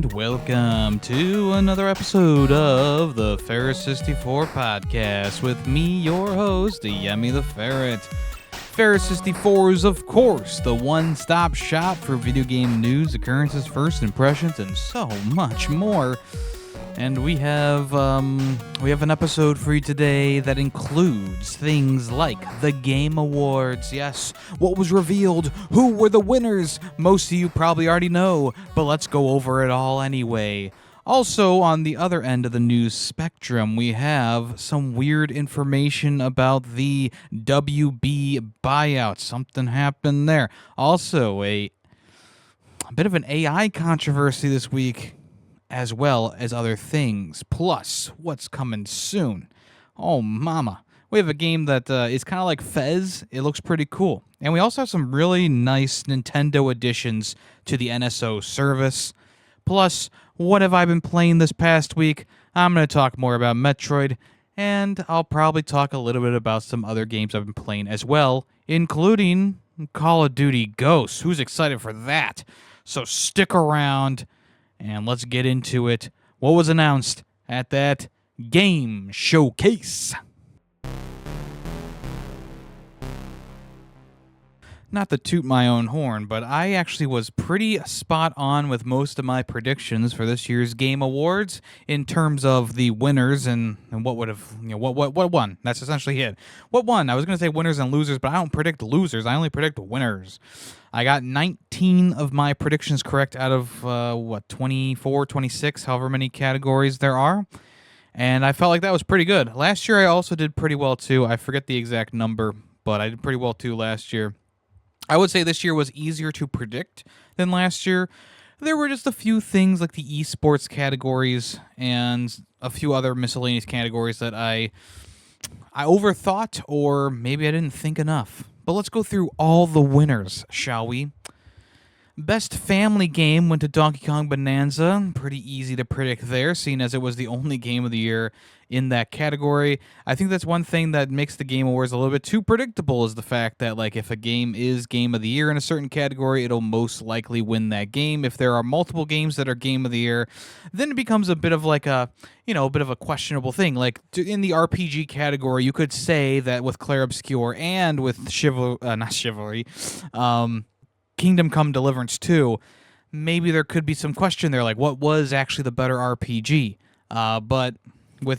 and welcome to another episode of the Ferris64 podcast with me, your host, Yemmy the Ferret. Ferris64 is, of course, the one-stop shop for video game news, occurrences, first impressions, and so much more. And we have an episode for you today that includes things like the Game Awards. Yes, what was revealed, who were the winners, most of you probably already know, but let's go over it all anyway. Also, on the other end of the news spectrum, we have some weird information about the WB buyout. Something happened there. Also, a bit of an AI controversy this week, as well as other things, plus what's coming soon. Oh, mama. We have a game that is kind of like Fez. It looks pretty cool. And we also have some really nice Nintendo additions to the NSO service. Plus, what have I been playing this past week? I'm going to talk more about Metroid, and I'll probably talk a little bit about some other games I've been playing as well, including Call of Duty Ghosts. Who's excited for that? So stick around, and let's get into it. What was announced at that game showcase? Not to toot my own horn, but I actually was pretty spot on with most of my predictions for this year's Game Awards in terms of the winners and what would have, what won. That's essentially it. What won? I was going to say winners and losers, but I don't predict losers. I only predict winners. I got 19 of my predictions correct out of, 24, 26, however many categories there are. And I felt like that was pretty good. Last year I also did pretty well too. I forget the exact number, but I did pretty well too last year. I would say this year was easier to predict than last year. There were just a few things like the esports categories and a few other miscellaneous categories that I overthought, or maybe I didn't think enough. But let's go through all the winners, shall we? Best family game went to Donkey Kong Bonanza. Pretty easy to predict there, seeing as it was the only game of the year in that category. I think that's one thing that makes the Game Awards a little bit too predictable, is the fact that, like, if a game is Game of the Year in a certain category, it'll most likely win that game. If there are multiple games that are Game of the Year, then it becomes a bit of like a bit of a questionable thing. Like, in the RPG category, you could say that with Clair Obscur and with Kingdom Come Deliverance 2, maybe there could be some question there, like what was actually the better RPG? But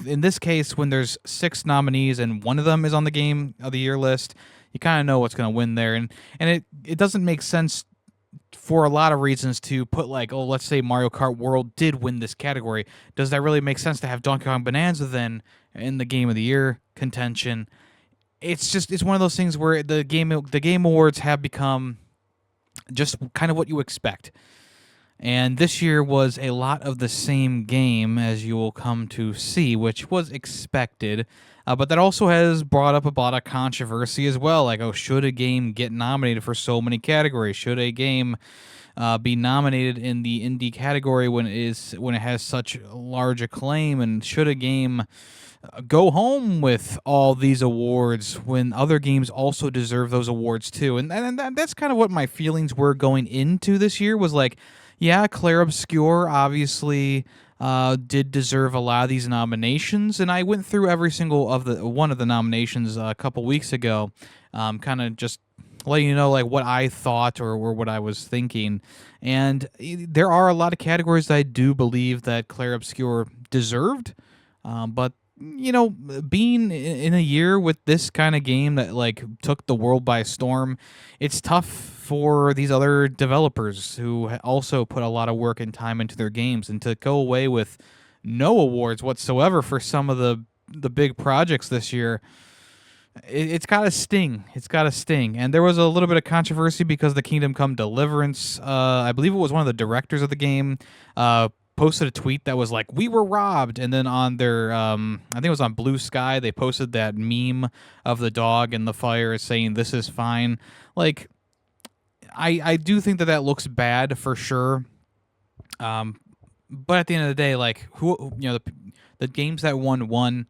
in this case, when there's 6 nominees and one of them is on the Game of the Year list, you kind of know what's going to win there. And it doesn't make sense for a lot of reasons to put, like, oh, let's say Mario Kart World did win this category. Does that really make sense to have Donkey Kong Bonanza then in the Game of the Year contention? It's one of those things where the Game Awards have become just kind of what you expect. And this year was a lot of the same game, as you will come to see, which was expected. But that also has brought up a lot of controversy as well. Like, oh, should a game get nominated for so many categories? Should a game be nominated in the indie category when it has such large acclaim? And should a game go home with all these awards when other games also deserve those awards too? And that's kind of what my feelings were going into this year, was like, yeah, Clair Obscur obviously did deserve a lot of these nominations, and I went through every single one of the nominations a couple weeks ago, kind of just letting you know, like, what I thought or what I was thinking. And there are a lot of categories that I do believe that Clair Obscur deserved, but being in a year with this kind of game that, like, took the world by storm, it's tough for these other developers who also put a lot of work and time into their games, and to go away with no awards whatsoever for some of the big projects this year. It's got to sting. It's got to sting. And there was a little bit of controversy because the Kingdom Come Deliverance, I believe it was one of the directors of the game, posted a tweet that was like, "We were robbed," and then on their, I think it was on Blue Sky, they posted that meme of the dog and the fire saying, "This is fine." Like, I do think that looks bad for sure. But at the end of the day, like, the games that won,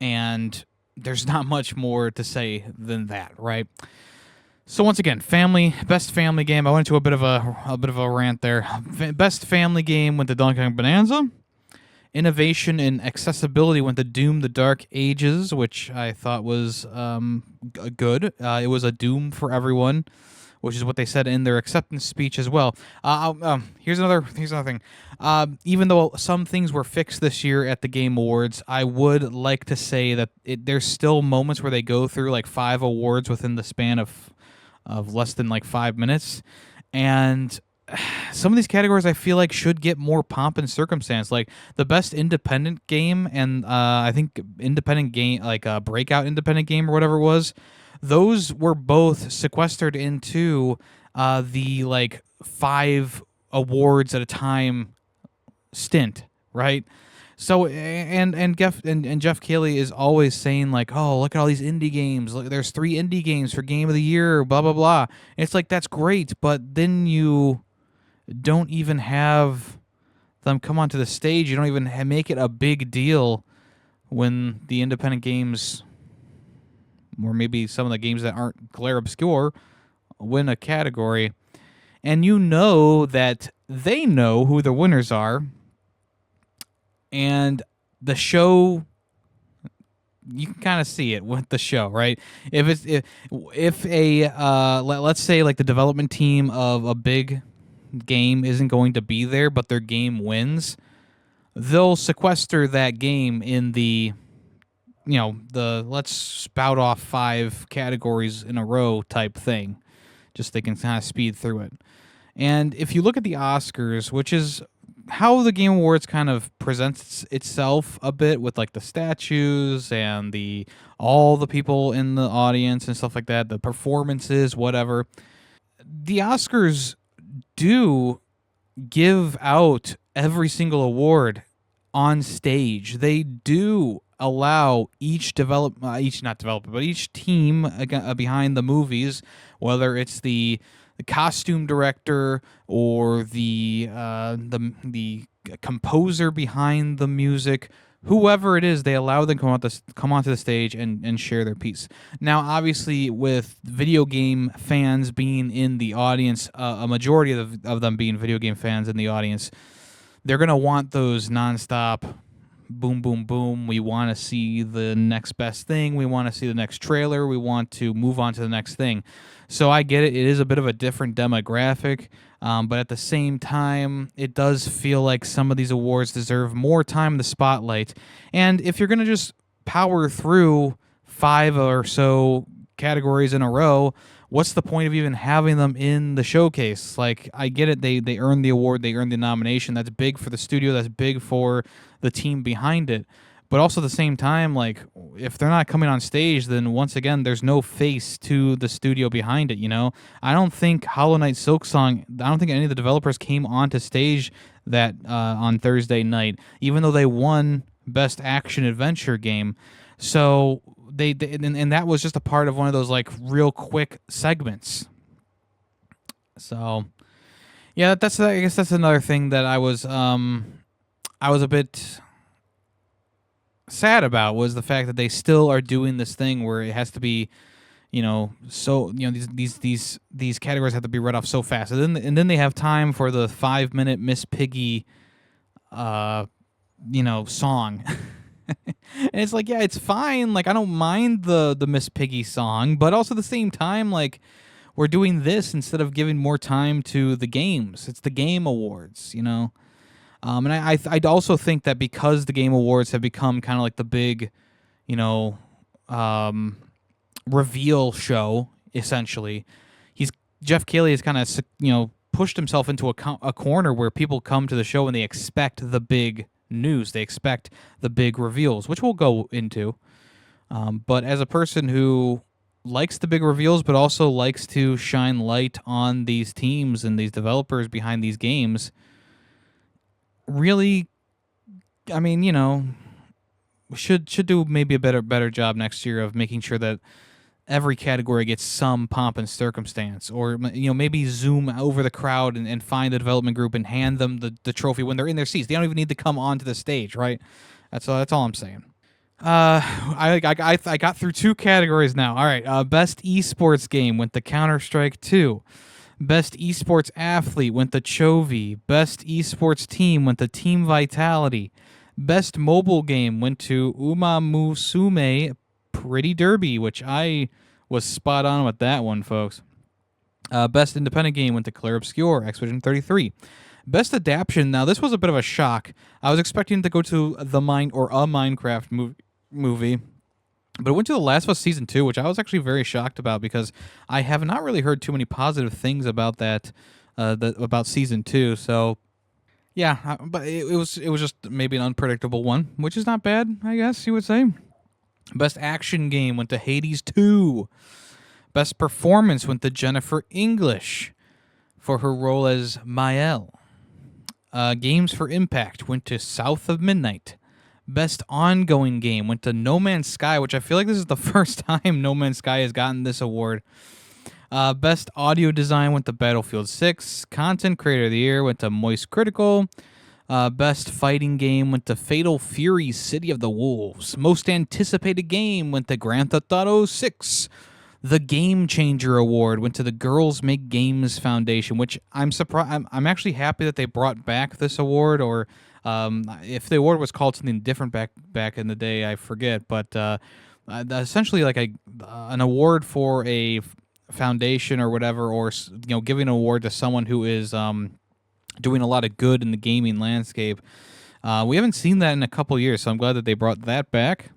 and there's not much more to say than that, right? So once again, best family game. I went into a bit of a rant there. Best family game went to Donkey Kong Bonanza. Innovation in accessibility went to Doom: The Dark Ages, which I thought was good. It was a Doom for everyone, which is what they said in their acceptance speech as well. Here's another thing. Even though some things were fixed this year at the Game Awards, I would like to say that there's still moments where they go through like 5 awards within the span of less than like 5 minutes, and some of these categories I feel like should get more pomp and circumstance. Like the best independent game, and I think independent game, like breakout independent game or whatever it was, those were both sequestered into the like 5 awards at a time stint, right? So and Jeff Keighley is always saying like, oh, look at all these indie games. Look, there's 3 indie games for Game of the Year. Blah blah blah. And it's like that's great, but then you don't even have them come onto the stage. You don't even make it a big deal when the independent games, or maybe some of the games that aren't glare obscure, win a category. And you know that they know who the winners are, and the show, you can kind of see it with the show, right? If a let's say like the development team of a big game isn't going to be there, but their game wins, they'll sequester that game in the the let's spout off 5 categories in a row type thing, just they can kind of speed through it. And if you look at the Oscars, which is how the Game Awards kind of presents itself a bit with like the statues and the all the people in the audience and stuff like that, the performances, whatever. The Oscars do give out every single award on stage. They do allow each each team behind the movies, whether it's the costume director or the composer behind the music, whoever it is, they allow them to come onto the stage and share their piece. Now, obviously, with video game fans being in the audience, a majority of them being video game fans in the audience, they're gonna want those nonstop boom, boom, boom. We want to see the next best thing. We want to see the next trailer. We want to move on to the next thing. So I get it. It is a bit of a different demographic. But at the same time, it does feel like some of these awards deserve more time in the spotlight. And if you're going to just power through 5 or so categories in a row, what's the point of even having them in the showcase? Like, I get it. They earned the award. They earned the nomination. That's big for the studio. That's big for the team behind it. But also at the same time, like, if they're not coming on stage, then once again, there's no face to the studio behind it, you know? I don't think Hollow Knight Silksong, I don't think any of the developers came onto stage that on Thursday night, even though they won Best Action Adventure Game. So and that was just a part of one of those, like, real quick segments. So, yeah, I guess that's another thing that I was a bit sad about, was the fact that they still are doing this thing where it has to be, these categories have to be read off so fast, and then they have time for the 5-minute Miss Piggy, song. And it's like, yeah, it's fine. Like, I don't mind the Miss Piggy song, but also at the same time, like, we're doing this instead of giving more time to the games. It's the Game Awards, And I'd also think that because the Game Awards have become kind of like the big, reveal show, essentially, Jeff Keighley has kind of, pushed himself into a corner where people come to the show and they expect the big news. They expect the big reveals, which we'll go into. But as a person who likes the big reveals, but also likes to shine light on these teams and these developers behind these games, really, I mean, should do maybe a better job next year of making sure that every category gets some pomp and circumstance, or maybe zoom over the crowd and find the development group and hand them the trophy when they're in their seats. They don't even need to come onto the stage, right? That's all I'm saying. I got through two categories now. All right. Best esports game went to Counter Strike 2. Best esports athlete went to Chovy. Best esports team went to Team Vitality. Best mobile game went to Uma Musume Pretty Derby, which I was spot on with that one, folks. Best independent game went to Claire Obscure, Expedition 33. Best adaptation. Now, this was a bit of a shock. I was expecting to go to a Minecraft movie, but it went to The Last of Us Season 2, which I was actually very shocked about because I have not really heard too many positive things about that, about Season 2. So, yeah, but it was just maybe an unpredictable one, which is not bad, I guess you would say. Best action game went to Hades 2. Best performance went to Jennifer English for her role as Mael. Games for Impact went to South of Midnight. Best ongoing game went to No Man's Sky, which I feel like this is the first time No Man's Sky has gotten this award. Best audio design went to Battlefield 6. Content Creator of the Year went to Moist Critical. Best fighting game went to Fatal Fury City of the Wolves. Most anticipated game went to Grand Theft Auto 6. The Game Changer Award went to the Girls Make Games Foundation, which I'm surprised. I'm actually happy that they brought back this award, or if the award was called something different back in the day, I forget. But essentially, like an award for a foundation or whatever, or giving an award to someone who is doing a lot of good in the gaming landscape. We haven't seen that in a couple years, so I'm glad that they brought that back.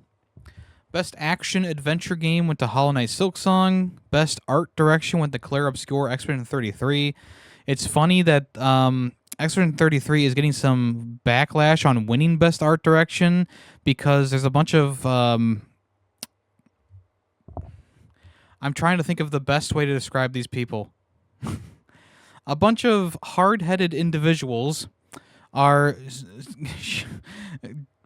Best action adventure game went to Hollow Knight Silksong. Best art direction went to Claire Obscure Expedition 33. It's funny that Expedition 33 is getting some backlash on winning best art direction because there's a bunch of I'm trying to think of the best way to describe these people. A bunch of hard-headed individuals are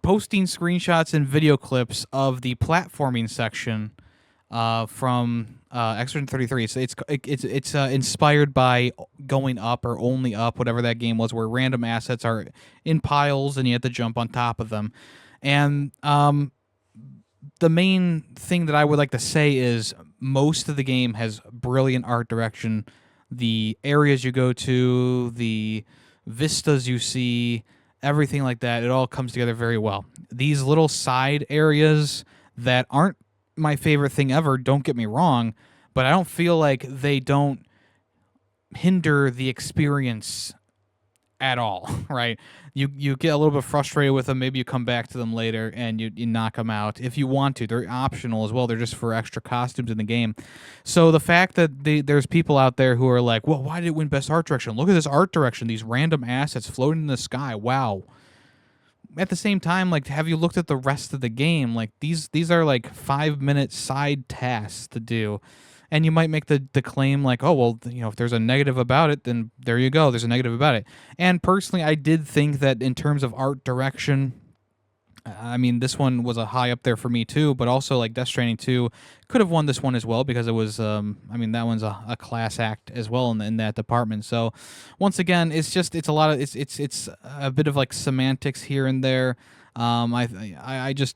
posting screenshots and video clips of the platforming section from Expedition 33. It's inspired by Going Up or Only Up, whatever that game was, where random assets are in piles and you have to jump on top of them. And the main thing that I would like to say is most of the game has brilliant art direction. The areas you go to, the vistas you see, everything like that, it all comes together very well. These little side areas that aren't my favorite thing ever, don't get me wrong, but I don't feel like they don't hinder the experience at all, right? You get a little bit frustrated with them, maybe you come back to them later and you knock them out if you want to. They're optional as well. They're just for extra costumes in the game. So the fact that there's people out there who are like, well, why did it win best art direction? Look at this art direction, these random assets floating in the sky. Wow. At the same time, like, have you looked at the rest of the game? Like, these are like 5-minute side tasks to do. And you might make the claim like, oh, well, if there's a negative about it, then there you go. There's a negative about it. And personally, I did think that in terms of art direction, I mean, this one was a high up there for me too, but also like Death Stranding 2 could have won this one as well because it was, that one's a class act as well in that department. So once again, it's a lot of, it's a bit of like semantics here and there. I just...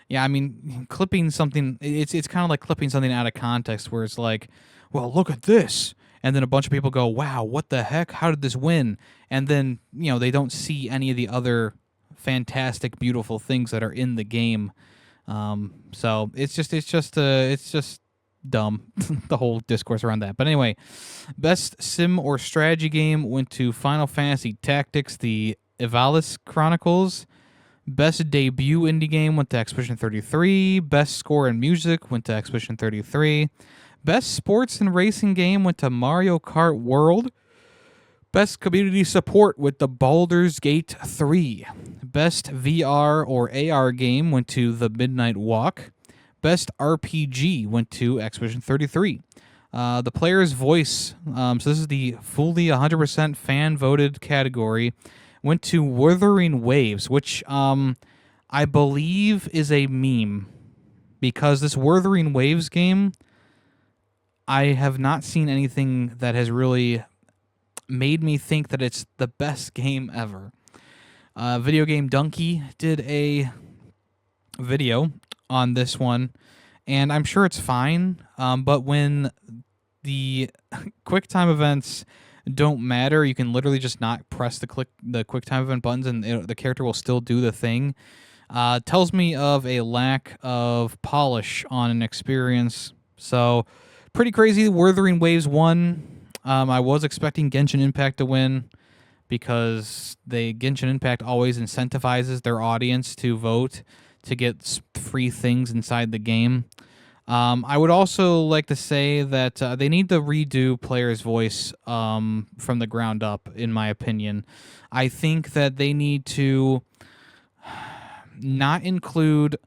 Yeah, I mean, clipping something, it's kind of like clipping something out of context where it's like, well, look at this. And then a bunch of people go, wow, what the heck? How did this win? And then, they don't see any of the other fantastic, beautiful things that are in the game. So it's just dumb, the whole discourse around that. But anyway, best sim or strategy game went to Final Fantasy Tactics, the Ivalice Chronicles. Best debut indie game went to Expedition 33. Best score and music went to Expedition 33. Best sports and racing game went to Mario Kart World. Best community support with the Baldur's Gate 3. Best VR or AR game went to The Midnight Walk. Best RPG went to Expedition 33. The player's voice, so this is the fully 100% fan-voted category, went to Wuthering Waves, which I believe is a meme, because this Wuthering Waves game, I have not seen anything that has really made me think that it's the best game ever. Video Game Donkey did a video on this one, and I'm sure it's fine. But when the QuickTime events don't matter, you can literally just not press the QuickTime event buttons, and the character will still do the thing. Tells me of a lack of polish on an experience. So, pretty crazy. Wuthering Waves won. I was expecting Genshin Impact to win because Genshin Impact always incentivizes their audience to vote to get free things inside the game. I would also like to say that they need to redo player's voice from the ground up, in my opinion. I think that they need to not include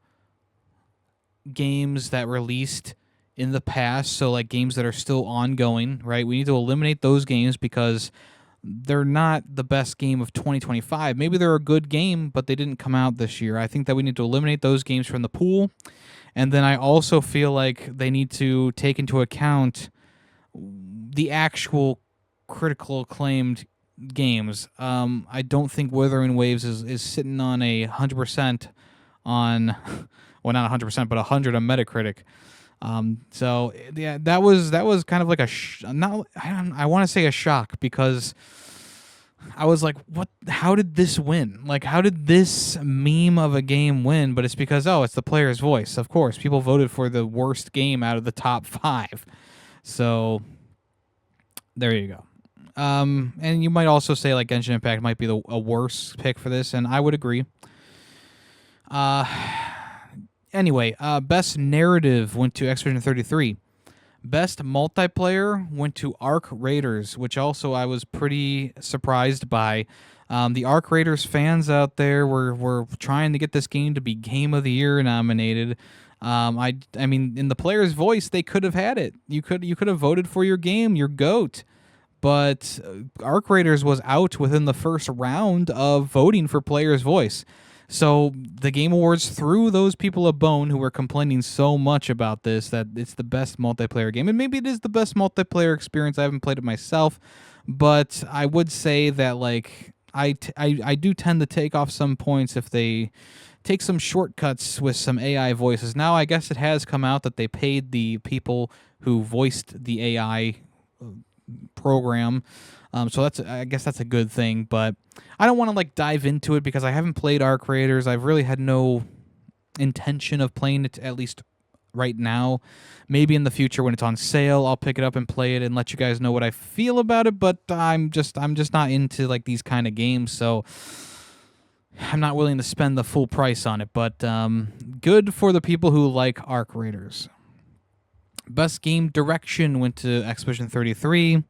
games that released in the past, so like games that are still ongoing, right? We need to eliminate those games because they're not the best game of 2025. Maybe they're a good game, but they didn't come out this year. I think that we need to eliminate those games from the pool. And then I also feel like they need to take into account the actual critical acclaimed games. I don't think Wuthering Waves is sitting on 100% on, well, not 100%, but 100 on Metacritic. So yeah, that was kind of like I want to say a shock, because I was like, what? How did this win? Like, how did this meme of a game win? But it's because, it's the player's voice. Of course, people voted for the worst game out of the top 5. So there you go. And you might also say like Genshin Impact might be a worse pick for this, and I would agree. Anyway, best narrative went to Expedition 33. Best multiplayer went to Arc Raiders, which also I was pretty surprised by. The Arc Raiders fans out there were trying to get this game to be Game of the Year nominated. I mean, in the player's voice, they could have had it. You could have voted for your game, your GOAT. But Arc Raiders was out within the first round of voting for player's voice. So the Game Awards threw those people a bone who were complaining so much about this, that it's the best multiplayer game. And maybe it is the best multiplayer experience. I haven't played it myself, but I would say that like I do tend to take off some points if they take some shortcuts with some AI voices. Now I guess it has come out that they paid the people who voiced the AI program. So I guess that's a good thing, but I don't want to like dive into it because I haven't played Arc Raiders. I've really had no intention of playing it, at least right now. Maybe in the future when it's on sale, I'll pick it up and play it and let you guys know what I feel about it, but I'm just not into like these kind of games, so I'm not willing to spend the full price on it, but good for the people who like Arc Raiders. Best game direction went to Expedition 33.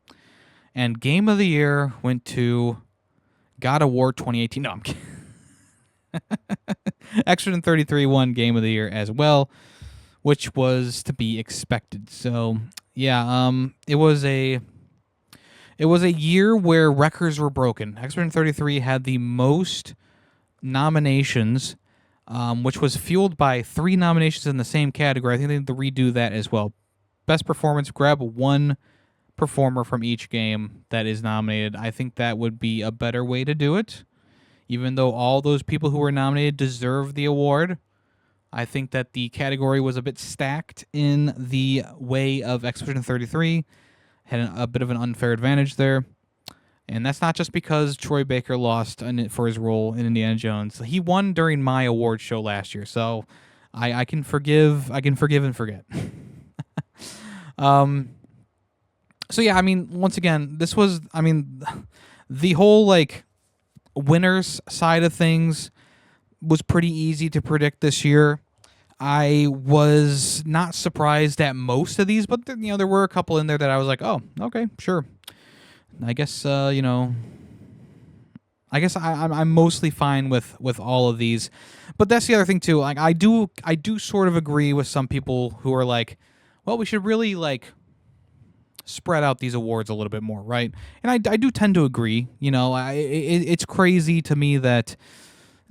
And Game of the Year went to God of War 2018. No, I'm kidding. Expedition 33 won Game of the Year as well, which was to be expected. So yeah, it was a year where records were broken. Expedition 33 had the most nominations, which was fueled by 3 nominations in the same category. I think they need to redo that as well. Best performance, grab one performer from each game that is nominated. I think that would be a better way to do it. Even though all those people who were nominated deserve the award, I think that the category was a bit stacked in the way of Expedition 33. Had a bit of an unfair advantage there. And that's not just because Troy Baker lost for his role in Indiana Jones. He won during my award show last year, so I can forgive and forget. So yeah, I mean, once again, this was, I mean, the whole like winners side of things was pretty easy to predict this year. I was not surprised at most of these, but there were a couple in there that I was like, oh, okay, sure. I guess I'm mostly fine with all of these, but that's the other thing too. Like I do sort of agree with some people who are like, well, we should really like spread out these awards a little bit more, right? And I do tend to agree. It's crazy to me that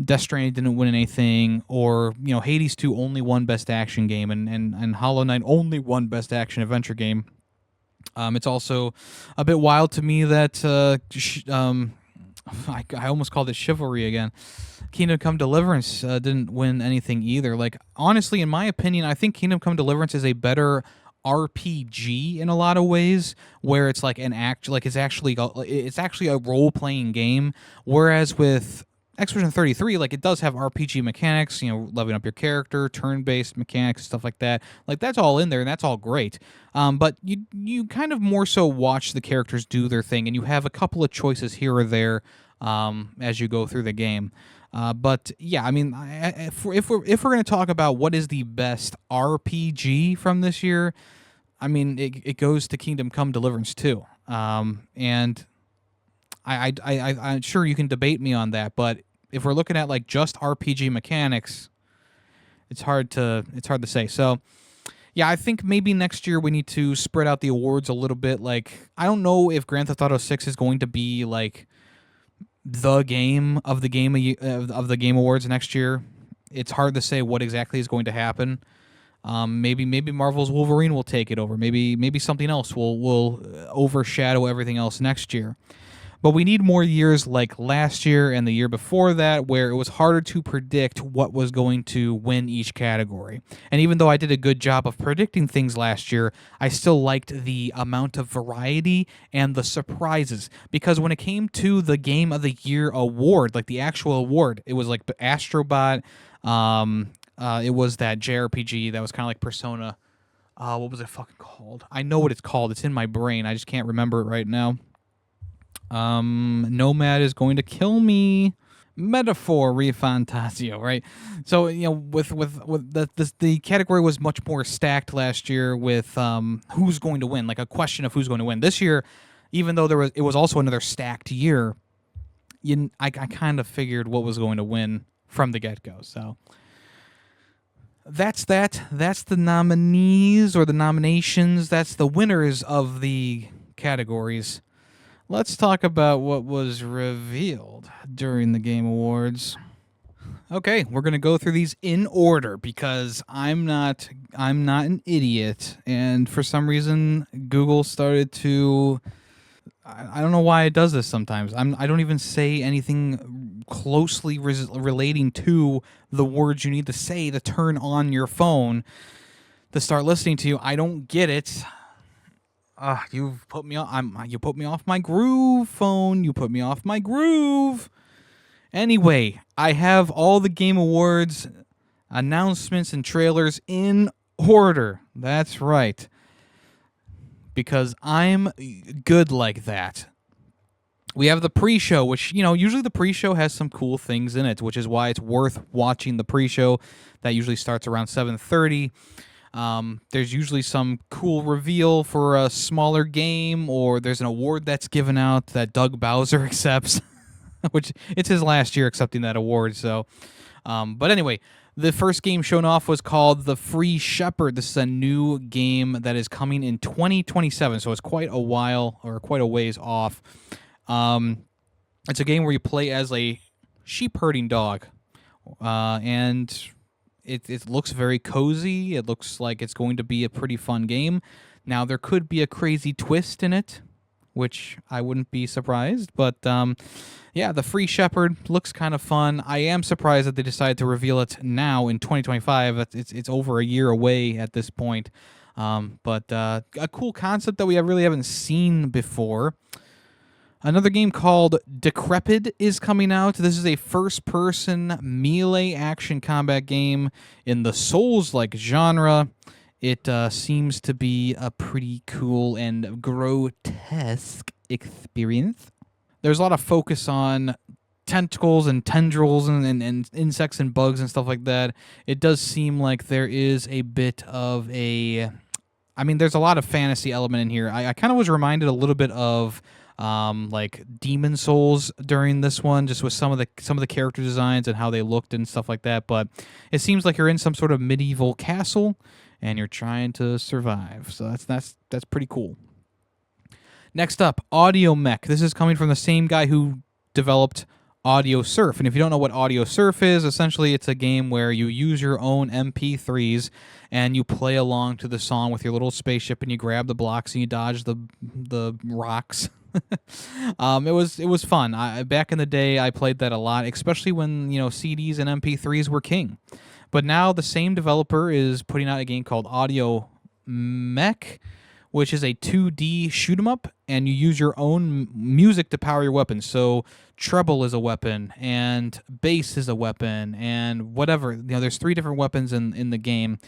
Death Stranding didn't win anything, or Hades 2 only won Best Action Game, and Hollow Knight only won Best Action Adventure Game. It's also a bit wild to me that I almost called it Chivalry again. Kingdom Come Deliverance didn't win anything either. Like, honestly, in my opinion, I think Kingdom Come Deliverance is a better RPG in a lot of ways, where it's like it's actually a role playing game. Whereas with Expedition 33, like, it does have RPG mechanics, leveling up your character, turn-based mechanics, stuff like that. Like, that's all in there, and that's all great. But you kind of more so watch the characters do their thing, and you have a couple of choices here or there as you go through the game. But yeah, I mean, if we're going to talk about what is the best RPG from this year, I mean, it goes to Kingdom Come Deliverance 2. And I'm sure you can debate me on that, but if we're looking at like just RPG mechanics, it's hard to say. So yeah, I think maybe next year we need to spread out the awards a little bit. Like, I don't know if Grand Theft Auto 6 is going to be like the game of the game awards next year. It's hard to say what exactly is going to happen. Maybe Marvel's Wolverine will take it over. Maybe something else will overshadow everything else next year. But we need more years like last year and the year before that, where it was harder to predict what was going to win each category. And even though I did a good job of predicting things last year, I still liked the amount of variety and the surprises. Because when it came to the Game of the Year award, like the actual award, it was like Astrobot. It was that JRPG that was kind of like Persona. What was it fucking called? I know what it's called. It's in my brain. I just can't remember it right now. Nomad is going to kill me. Metaphor Refantasio, right? So with the category was much more stacked last year with who's going to win, like a question of who's going to win. This year, even though it was also another stacked year, I kind of figured what was going to win from the get go. So that's that. That's the nominees or the nominations. That's the winners of the categories. Let's talk about what was revealed during the Game Awards. Okay, we're going to go through these in order because I'm not an idiot, and for some reason Google started to I don't know why it does this sometimes. I don't even say anything closely relating to the words you need to say to turn on your phone to start listening to you. I don't get it. You've put me on. You put me off my groove, phone. You put me off my groove. Anyway, I have all the Game Awards announcements and trailers in order. That's right. Because I'm good like that. We have the pre-show, which, usually the pre-show has some cool things in it, which is why it's worth watching the pre-show. That usually starts around 7:30. There's usually some cool reveal for a smaller game, or there's an award that's given out that Doug Bowser accepts, which it's his last year accepting that award. So, but anyway, the first game shown off was called The Free Shepherd. This is a new game that is coming in 2027, so it's quite a while or quite a ways off. It's a game where you play as a sheep herding dog, and it looks very cozy. It looks like it's going to be a pretty fun game. Now, there could be a crazy twist in it, which I wouldn't be surprised. But, yeah, The Free Shepherd looks kind of fun. I am surprised that they decided to reveal it now in 2025. It's over a year away at this point. But a cool concept that we really haven't seen before. Another game called Decrepit is coming out. This is a first-person melee action combat game in the Souls-like genre. It seems to be a pretty cool and grotesque experience. There's a lot of focus on tentacles and tendrils and insects and bugs and stuff like that. It does seem like there is a bit of a... I mean, there's a lot of fantasy element in here. I kind of was reminded a little bit of... like Demon Souls during this one, just with some of the character designs and how they looked and stuff like that. But it seems like you're in some sort of medieval castle and you're trying to survive. So that's pretty cool. Next up, Audio Mech. This is coming from the same guy who developed Audio Surf. And if you don't know what Audio Surf is, essentially it's a game where you use your own MP3s and you play along to the song with your little spaceship, and you grab the blocks and you dodge the rocks. It was fun. Back in the day, I played that a lot, especially when CDs and MP3s were king. But now the same developer is putting out a game called Audio Mech, which is a 2D shoot 'em up, and you use your own music to power your weapons. So treble is a weapon, and bass is a weapon, and whatever. There's 3 different weapons in the game.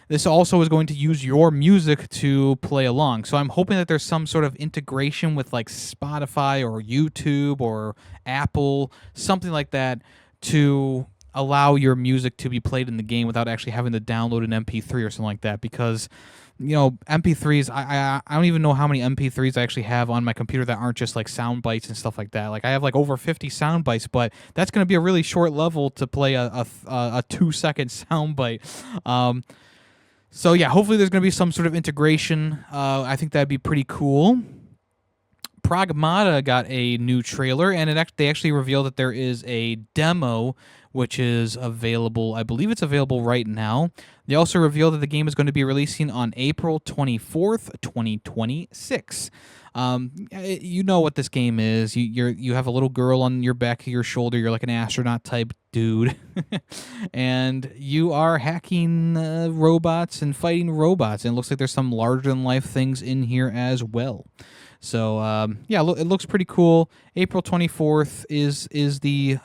This also is going to use your music to play along. So I'm hoping that there's some sort of integration with like Spotify or YouTube or Apple, something like that, to allow your music to be played in the game without actually having to download an MP3 or something like that. Because MP3s, I don't even know how many MP3s I actually have on my computer that aren't just like sound bites and stuff like that. Like I have like over 50 sound bites, but that's going to be a really short level to play a 2-second sound bite. So yeah, hopefully there's going to be some sort of integration. I think that'd be pretty cool. Pragmata got a new trailer, and they actually revealed that there is a demo which is available. I believe it's available right now. They also revealed that the game is going to be releasing on April 24th, 2026. You know what this game is. You have a little girl on your back of your shoulder. You're like an astronaut type dude, and you are hacking robots and fighting robots. And it looks like there's some larger than life things in here as well. So yeah, it looks pretty cool. April 24th is the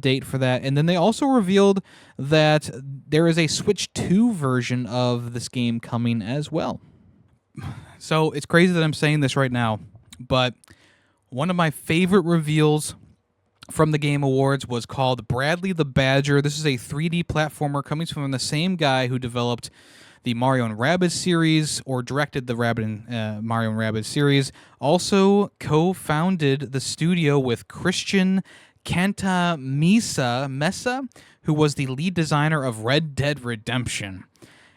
date for that. And then they also revealed that there is a Switch 2 version of this game coming as well. So it's crazy that I'm saying this right now, but one of my favorite reveals from the Game Awards was called Bradley the Badger. This is a 3D platformer coming from the same guy who developed the Mario and Rabbids series, or directed the Mario and Rabbids series. Also co-founded the studio with Christian Cantamessa, who was the lead designer of Red Dead Redemption.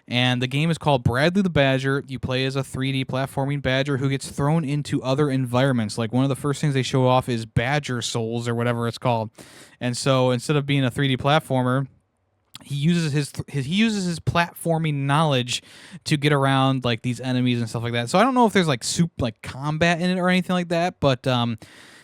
And the game is called Bradley the Badger. You play as a 3D platforming badger who gets thrown into other environments. Like one of the first things they show off is Badger Souls, or whatever it's called. And so instead of being a 3D platformer, he uses his platforming knowledge to get around like these enemies and stuff like that. So I don't know if there's like combat in it or anything like that, but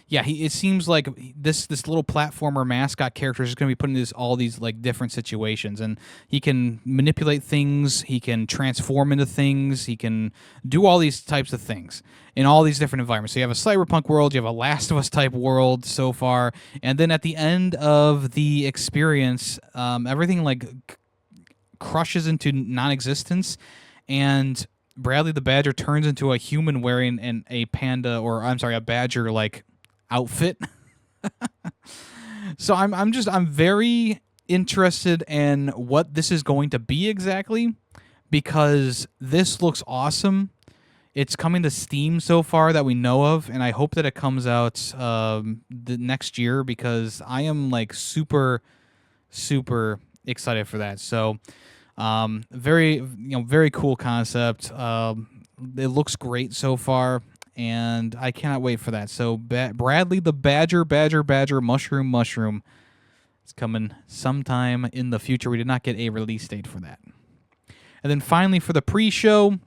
yeah, it seems like this little platformer mascot character is going to be put in all these like different situations, and he can manipulate things, he can transform into things, he can do all these types of things in all these different environments. So you have a cyberpunk world, you have a Last of Us type world so far, and then at the end of the experience, everything like crushes into non-existence, and Bradley the Badger turns into a human wearing a badger like outfit. So I'm very interested in what this is going to be exactly, because this looks awesome. It's coming to Steam so far that we know of, and I hope that it comes out the next year, because I am like super excited for that. So very cool concept. It looks great so far, and I cannot wait for that. So Bradley the Badger, Mushroom. It's coming sometime in the future. We did not get a release date for that. And then finally for the pre-show,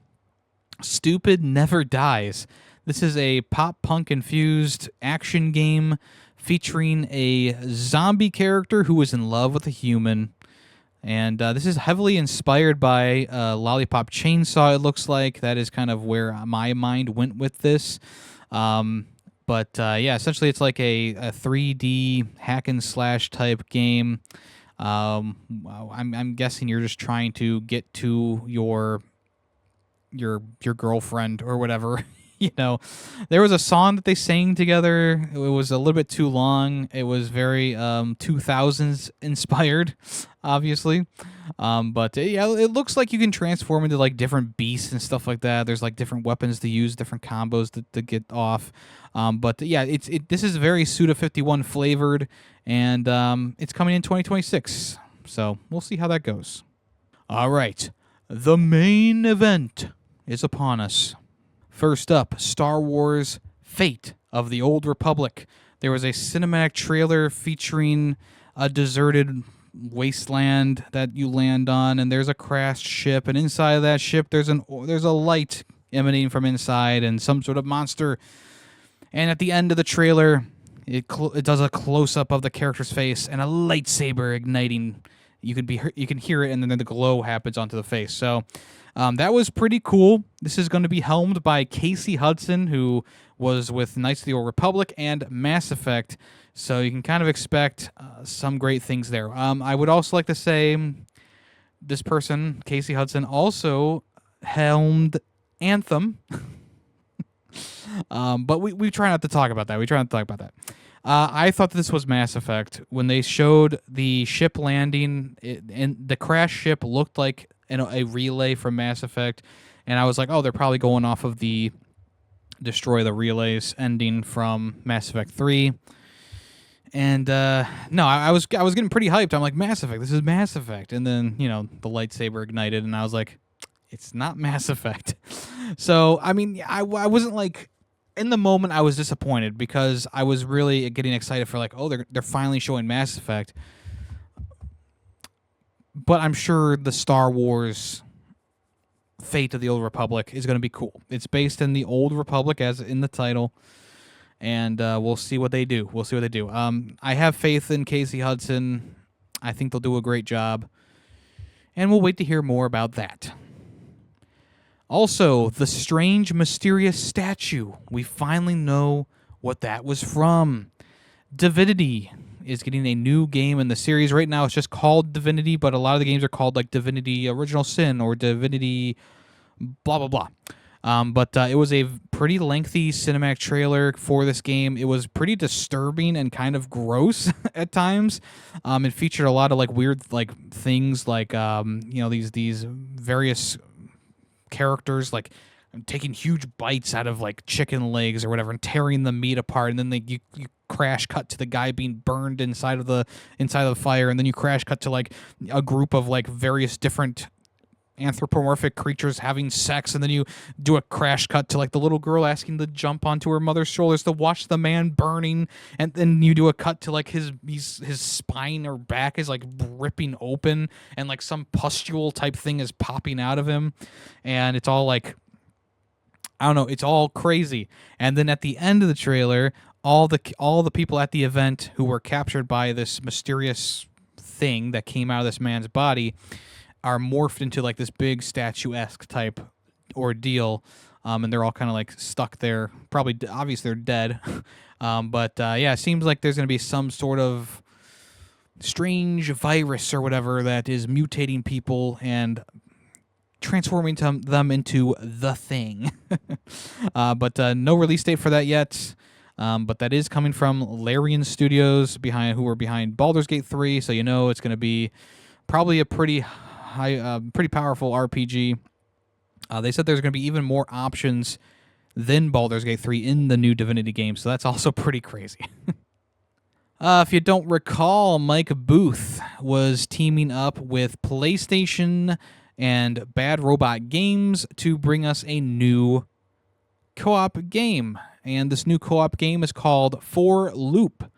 Stupid Never Dies. This is a pop-punk infused action game featuring a zombie character who is in love with a human. And this is heavily inspired by Lollipop Chainsaw, it looks like. That is kind of where my mind went with this. But yeah, essentially it's like a 3D hack and slash type game. I'm guessing you're just trying to get to your girlfriend or whatever. There was a song that they sang together. It was a little bit too long. It was very 2000s inspired, obviously. But yeah, it looks like you can transform into like different beasts and stuff like that. There's like different weapons to use, different combos to get off. But yeah, this is very Suda51 flavored, and it's coming in 2026. So we'll see how that goes. All right, the main event is upon us. First up, Star Wars Fate of the Old Republic. There was a cinematic trailer featuring a deserted wasteland that you land on, and there's a crashed ship, and inside of that ship there's a light emanating from inside, and some sort of monster. And at the end of the trailer, it does a close up of the character's face and a lightsaber igniting. You can hear it, and then the glow happens onto the face. So that was pretty cool. This is going to be helmed by Casey Hudson, who was with Knights of the Old Republic and Mass Effect. So you can kind of expect some great things there. I would also like to say this person, Casey Hudson, also helmed Anthem. But we try not to talk about that. I thought this was Mass Effect. When they showed the ship landing, and the crash ship looked like a relay from Mass Effect, and I was like, oh, they're probably going off of the destroy the relays ending from Mass Effect 3. And no, I was getting pretty hyped. I'm like, Mass Effect, this is Mass Effect. And then, the lightsaber ignited, and I was like, it's not Mass Effect. So, I mean, I wasn't like, in the moment I was disappointed because I was really getting excited for like, oh, they're finally showing Mass Effect. But I'm sure the Star Wars Fate of the Old Republic is going to be cool. It's based in the Old Republic, as in the title, and we'll see what they do. I have faith in Casey Hudson. I think they'll do a great job, and we'll wait to hear more about that. Also, the strange, mysterious statue. We finally know what that was from. Divinity is getting a new game in the series. Right now, it's just called Divinity, but a lot of the games are called like Divinity Original Sin or Divinity blah, blah, blah. But it was a pretty lengthy cinematic trailer for this game. It was pretty disturbing and kind of gross at times. It featured a lot of like weird like things like these various characters like taking huge bites out of like chicken legs or whatever and tearing the meat apart, and then you crash cut to the guy being burned inside of the fire, and then you crash cut to like a group of like various different anthropomorphic creatures having sex, and then you do a crash cut to like the little girl asking to jump onto her mother's shoulders to watch the man burning, and then you do a cut to like his spine or back is like ripping open, and like some pustule type thing is popping out of him, and it's all like, I don't know, it's all crazy. And then at the end of the trailer, all the people at the event who were captured by this mysterious thing that came out of this man's body are morphed into like this big statuesque type ordeal, and they're all kind of like stuck there. Probably, obviously, they're dead. But yeah, it seems like there's going to be some sort of strange virus or whatever that is mutating people and transforming them into the thing. But no release date for that yet. But that is coming from Larian Studios, who were behind Baldur's Gate 3, so it's going to be probably a pretty powerful RPG. They said there's going to be even more options than Baldur's Gate 3 in the new Divinity game, so that's also pretty crazy. If you don't recall, Mike Booth was teaming up with PlayStation and Bad Robot Games to bring us a new co-op game. And this new co-op game is called For Loop.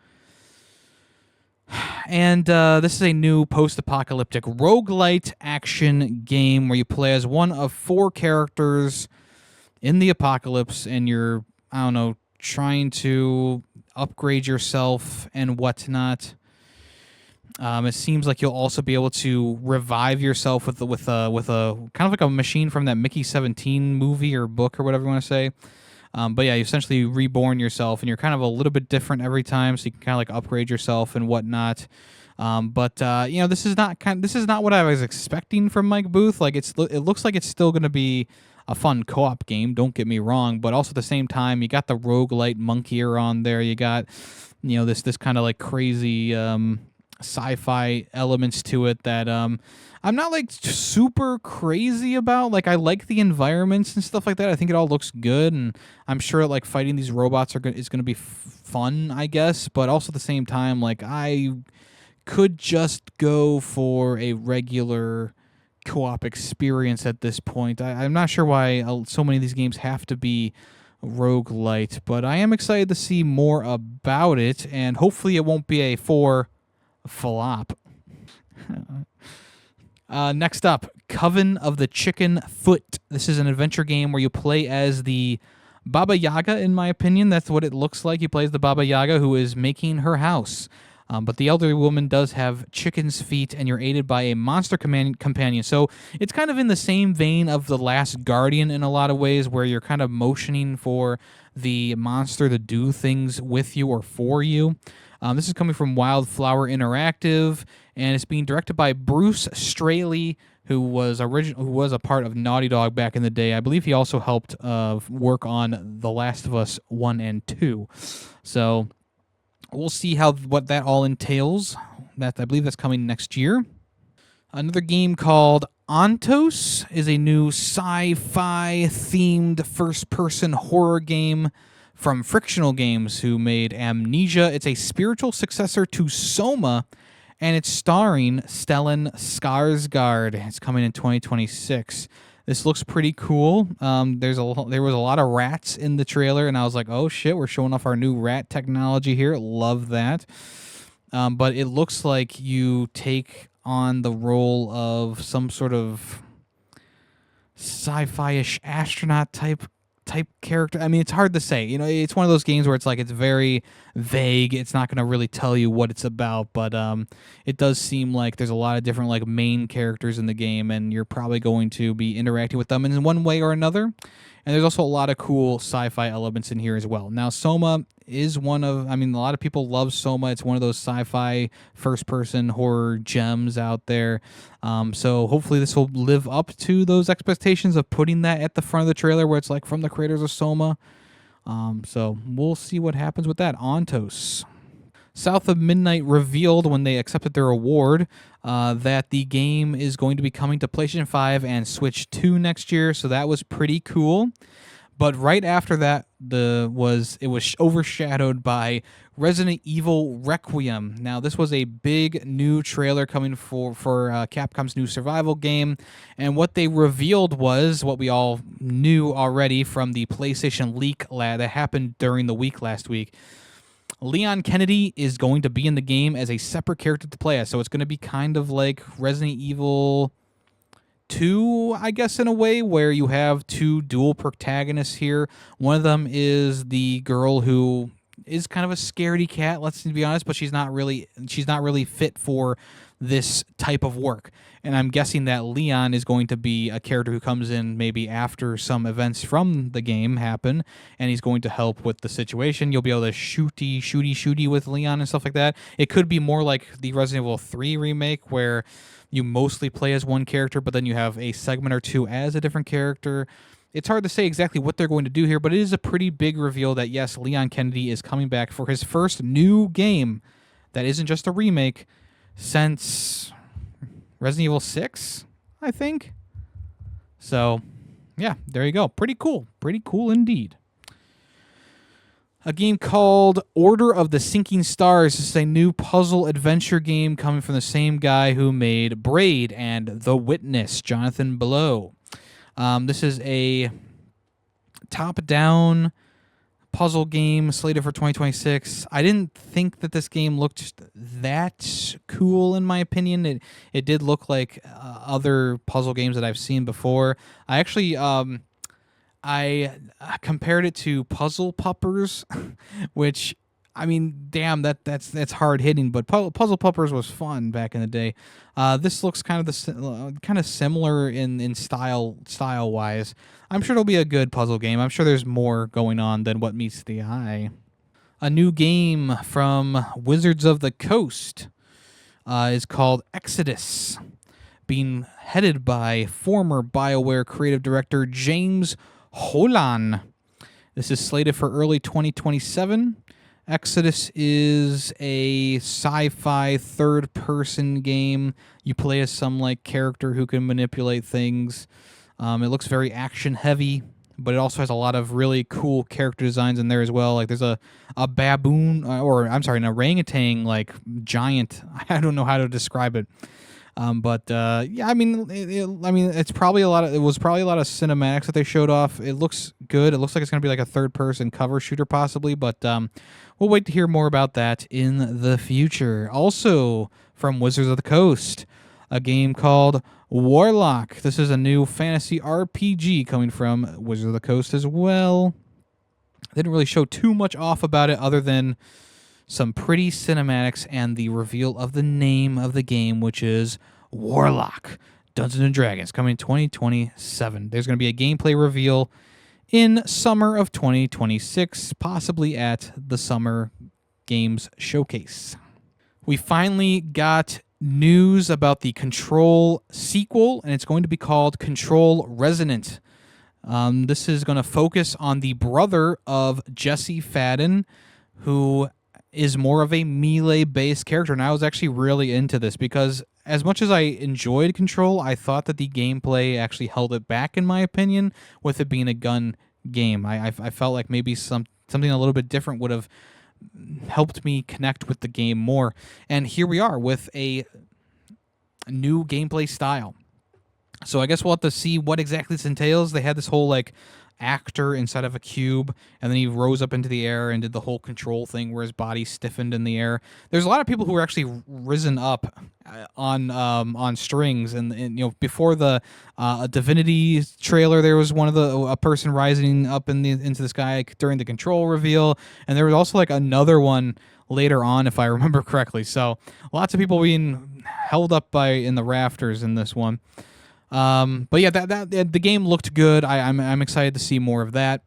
And this is a new post-apocalyptic roguelite action game where you play as one of 4 characters in the apocalypse, and you're, trying to upgrade yourself and whatnot. It seems like you'll also be able to revive yourself with a kind of like a machine from that Mickey 17 movie or book or whatever you want to say. But yeah, you essentially reborn yourself, and you're kind of a little bit different every time, so you can kind of like upgrade yourself and whatnot. But this is not what I was expecting from Mike Booth. Like it looks like it's still going to be a fun co-op game. Don't get me wrong, but also at the same time, you got the roguelite monkeyer on there. You got this kind of like crazy sci-fi elements to it that I'm not like super crazy about. Like I like the environments and stuff like that. I think it all looks good, and I'm sure like fighting these robots is going to be fun, I guess. But also at the same time, like I could just go for a regular co-op experience at this point. I'm not sure why so many of these games have to be roguelite, but I am excited to see more about it, and hopefully it won't be a 4 flop. Next up, Coven of the Chicken Foot. This is an adventure game where you play as the Baba Yaga, in my opinion. That's what it looks like. You play as the Baba Yaga who is making her house. But the elderly woman does have chicken's feet, and you're aided by a monster companion. So it's kind of in the same vein of The Last Guardian in a lot of ways, where you're kind of motioning for the monster to do things with you or for you. This is coming from Wildflower Interactive, and it's being directed by Bruce Straley, who was a part of Naughty Dog back in the day. I believe he also helped work on The Last of Us 1 and 2. So we'll see what that all entails. I believe that's coming next year. Another game called Ontos is a new sci-fi themed first-person horror game from Frictional Games, who made Amnesia. It's a spiritual successor to Soma, and it's starring Stellan Skarsgård. It's coming in 2026. This looks pretty cool. There was a lot of rats in the trailer, and I was like, oh shit, we're showing off our new rat technology here. Love that. But it looks like you take on the role of some sort of sci-fi-ish astronaut type character. I mean, it's hard to say. It's one of those games where it's like it's very vague. It's not going to really tell you what it's about, but it does seem like there's a lot of different like main characters in the game, and you're probably going to be interacting with them in one way or another. And there's also a lot of cool sci-fi elements in here as well. Now, Soma is a lot of people love Soma. It's one of those sci-fi first-person horror gems out there. So hopefully this will live up to those expectations of putting that at the front of the trailer where it's like from the creators of Soma. So we'll see what happens with that. Ontos. South of Midnight revealed when they accepted their award that the game is going to be coming to PlayStation 5 and Switch 2 next year, so that was pretty cool. But right after that, it was overshadowed by Resident Evil Requiem. Now, this was a big new trailer coming for Capcom's new survival game, and what they revealed was what we all knew already from the PlayStation leak that happened during the week last week. Leon Kennedy is going to be in the game as a separate character to play as, so it's going to be kind of like Resident Evil 2, I guess, in a way, where you have two dual protagonists here. One of them is the girl who is kind of a scaredy cat, let's be honest, but she's not really fit for this type of work. And I'm guessing that Leon is going to be a character who comes in maybe after some events from the game happen, and he's going to help with the situation. You'll be able to shooty with Leon and stuff like that. It could be more like the Resident Evil 3 remake, where you mostly play as one character, but then you have a segment or two as a different character. It's hard to say exactly what they're going to do here, but it is a pretty big reveal that, yes, Leon Kennedy is coming back for his first new game that isn't just a remake since Resident Evil 6, I think. So, yeah, there you go. Pretty cool. Pretty cool indeed. A game called Order of the Sinking Stars. This is a new puzzle adventure game coming from the same guy who made Braid and The Witness, Jonathan Blow. This is a top-down puzzle game slated for 2026. I didn't think that this game looked that cool, in my opinion. It did look like other puzzle games that I've seen before. I actually I compared it to Puzzle Puppers, which, I mean, damn, that's hard hitting. But Puzzle Puppers was fun back in the day. This looks kind of similar in style wise. I'm sure it'll be a good puzzle game. I'm sure there's more going on than what meets the eye. A new game from Wizards of the Coast is called Exodus, being headed by former BioWare creative director James Holan. This is slated for early 2027. Exodus is a sci-fi third-person game. You play as some character who can manipulate things. It looks very action-heavy, but it also has a lot of really cool character designs in there as well. Like there's a baboon, an orangutan giant. I don't know how to describe it. Yeah, I mean, it's probably a lot of. It was probably a lot of cinematics that they showed off. It looks good. It looks like it's gonna be like a third-person cover shooter, possibly. But we'll wait to hear more about that in the future. Also, from Wizards of the Coast, a game called Warlock. This is a new fantasy RPG coming from Wizards of the Coast as well. They didn't really show too much off about it, other than some pretty cinematics and the reveal of the name of the game, which is Warlock Dungeons and Dragons, coming 2027. There's going to be a gameplay reveal in summer of 2026, possibly at the Summer Games Showcase. We finally got news about the Control sequel, and it's going to be called Control Resonant. This is going to focus on the brother of Jesse Fadden, who is more of a melee-based character. And I was actually really into this because as much as I enjoyed Control, I thought that the gameplay actually held it back, in my opinion, with it being a gun game. I felt like maybe something a little bit different would have helped me connect with the game more. And here we are with a new gameplay style. So I guess we'll have to see what exactly this entails. They had this whole like actor inside of a cube, and then he rose up into the air and did the whole control thing where his body stiffened in the air. There's a lot of people who were actually risen up on strings, and you know, before the Divinity trailer, there was a person rising up into the sky during the Control reveal, and there was also like another one later on, if I remember correctly. So lots of people being held up in the rafters in this one. But yeah, the game looked good. I'm excited to see more of that.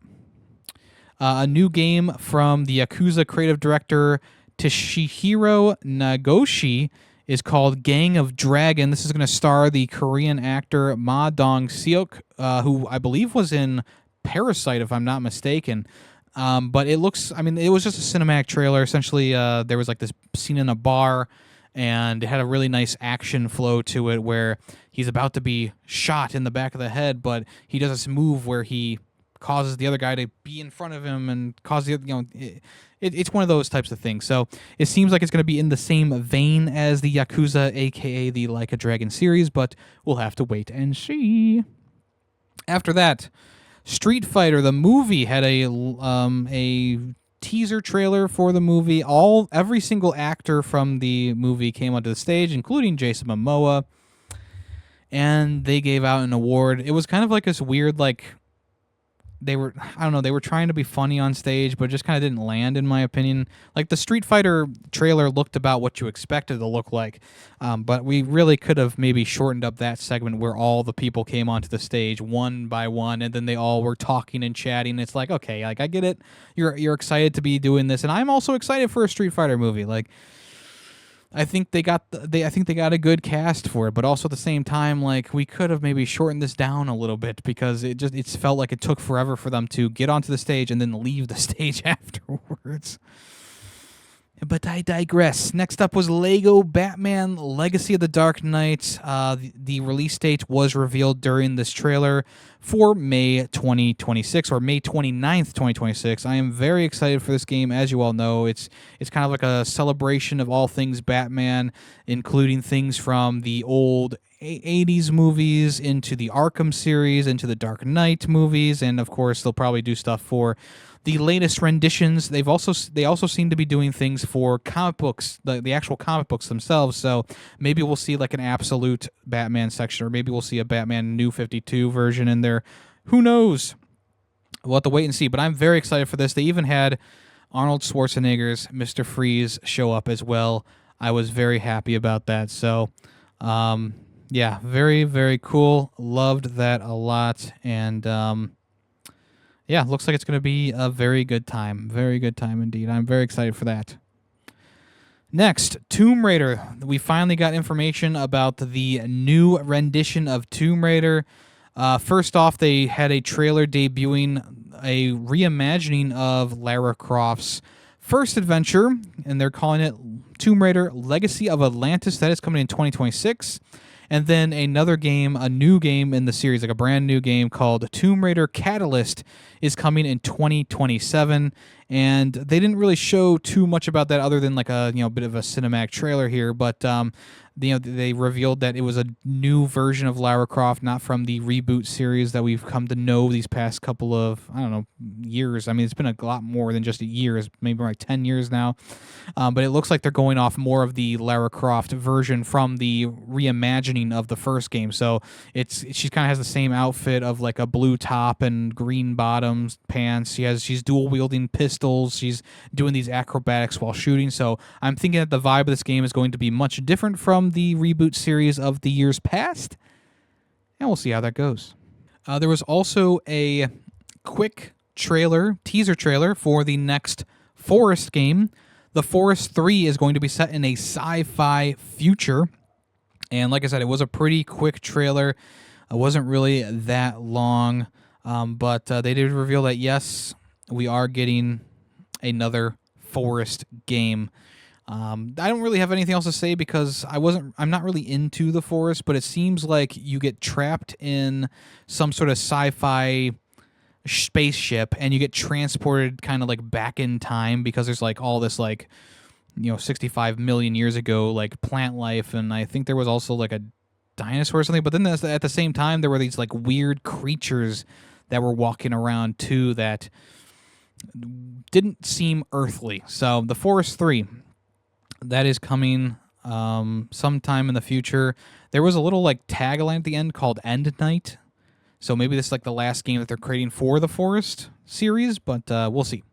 A new game from the Yakuza creative director Toshihiro Nagoshi is called Gang of Dragon. This is going to star the Korean actor Ma Dong-seok, who I believe was in Parasite, if I'm not mistaken. But it looks, I mean, it was just a cinematic trailer. Essentially, there was like this scene in a bar, and it had a really nice action flow to it where he's about to be shot in the back of the head, but he does this move where he causes the other guy to be in front of him and cause the, you know, it's one of those types of things. So it seems like it's going to be in the same vein as the Yakuza, aka the Like a Dragon series, but we'll have to wait and see. After that, Street Fighter the movie had a teaser trailer for the movie. Every single actor from the movie came onto the stage, including Jason Momoa, and they gave out an award. It was kind of like this weird, like, they were trying to be funny on stage, but it just kind of didn't land, in my opinion. Like, the Street Fighter trailer looked about what you expected it to look like, but we really could have maybe shortened up that segment where all the people came onto the stage one by one, and then they all were talking and chatting. It's like, okay, like, I get it. You're excited to be doing this, and I'm also excited for a Street Fighter movie. Like, I think they got a good cast for it, but also at the same time, like, we could have maybe shortened this down a little bit because it felt like it took forever for them to get onto the stage and then leave the stage afterwards. But I digress. Next up was Lego Batman Legacy of the Dark Knight. The release date was revealed during this trailer for May 2026, or May 29th, 2026. I am very excited for this game. As you all know, it's kind of like a celebration of all things Batman, including things from the old 80s movies into the Arkham series, into the Dark Knight movies, and of course they'll probably do stuff for the latest renditions. They also seem to be doing things for comic books, the actual comic books themselves. So maybe we'll see like an absolute Batman section, or maybe we'll see a Batman New 52 version in there. Who knows? We'll have to wait and see. But I'm very excited for this. They even had Arnold Schwarzenegger's Mr. Freeze show up as well. I was very happy about that. So, yeah, very, very cool. Loved that a lot. And yeah, looks like it's going to be a very good time. Very good time indeed. I'm very excited for that. Next, Tomb Raider. We finally got information about the new rendition of Tomb Raider. First off, they had a trailer debuting a reimagining of Lara Croft's first adventure, and they're calling it Tomb Raider Legacy of Atlantis. That is coming in 2026. And then another game, a new game in the series, like a brand new game called Tomb Raider Catalyst, is coming in 2027. and they didn't really show too much about that other than like a bit of a cinematic trailer here. But they revealed that it was a new version of Lara Croft, not from the reboot series that we've come to know these past couple of, I don't know, years. I mean, it's been a lot more than just years, maybe like 10 years now. But it looks like they're going off more of the Lara Croft version from the reimagining of the first game. So she kind of has the same outfit of like a blue top and green bottoms, pants. She's dual wielding pistols. She's doing these acrobatics while shooting. So I'm thinking that the vibe of this game is going to be much different from the reboot series of the years past, and we'll see how that goes. There was also a quick teaser trailer for the next Forest game. The Forest 3 is going to be set in a sci-fi future, and like I said, it was a pretty quick trailer. It wasn't really that long, but they did reveal that yes, we are getting another Forest game. I don't really have anything else to say because I'm not really into the Forest, but it seems like you get trapped in some sort of sci-fi spaceship and you get transported kind of like back in time because there's like all this like 65 million years ago like plant life, and I think there was also like a dinosaur or something, but then at the same time there were these like weird creatures that were walking around too that didn't seem earthly. So the Forest 3, that is coming sometime in the future. There was a little like tagline at the end called End Night. So maybe this is like the last game that they're creating for the Forest series, but we'll see.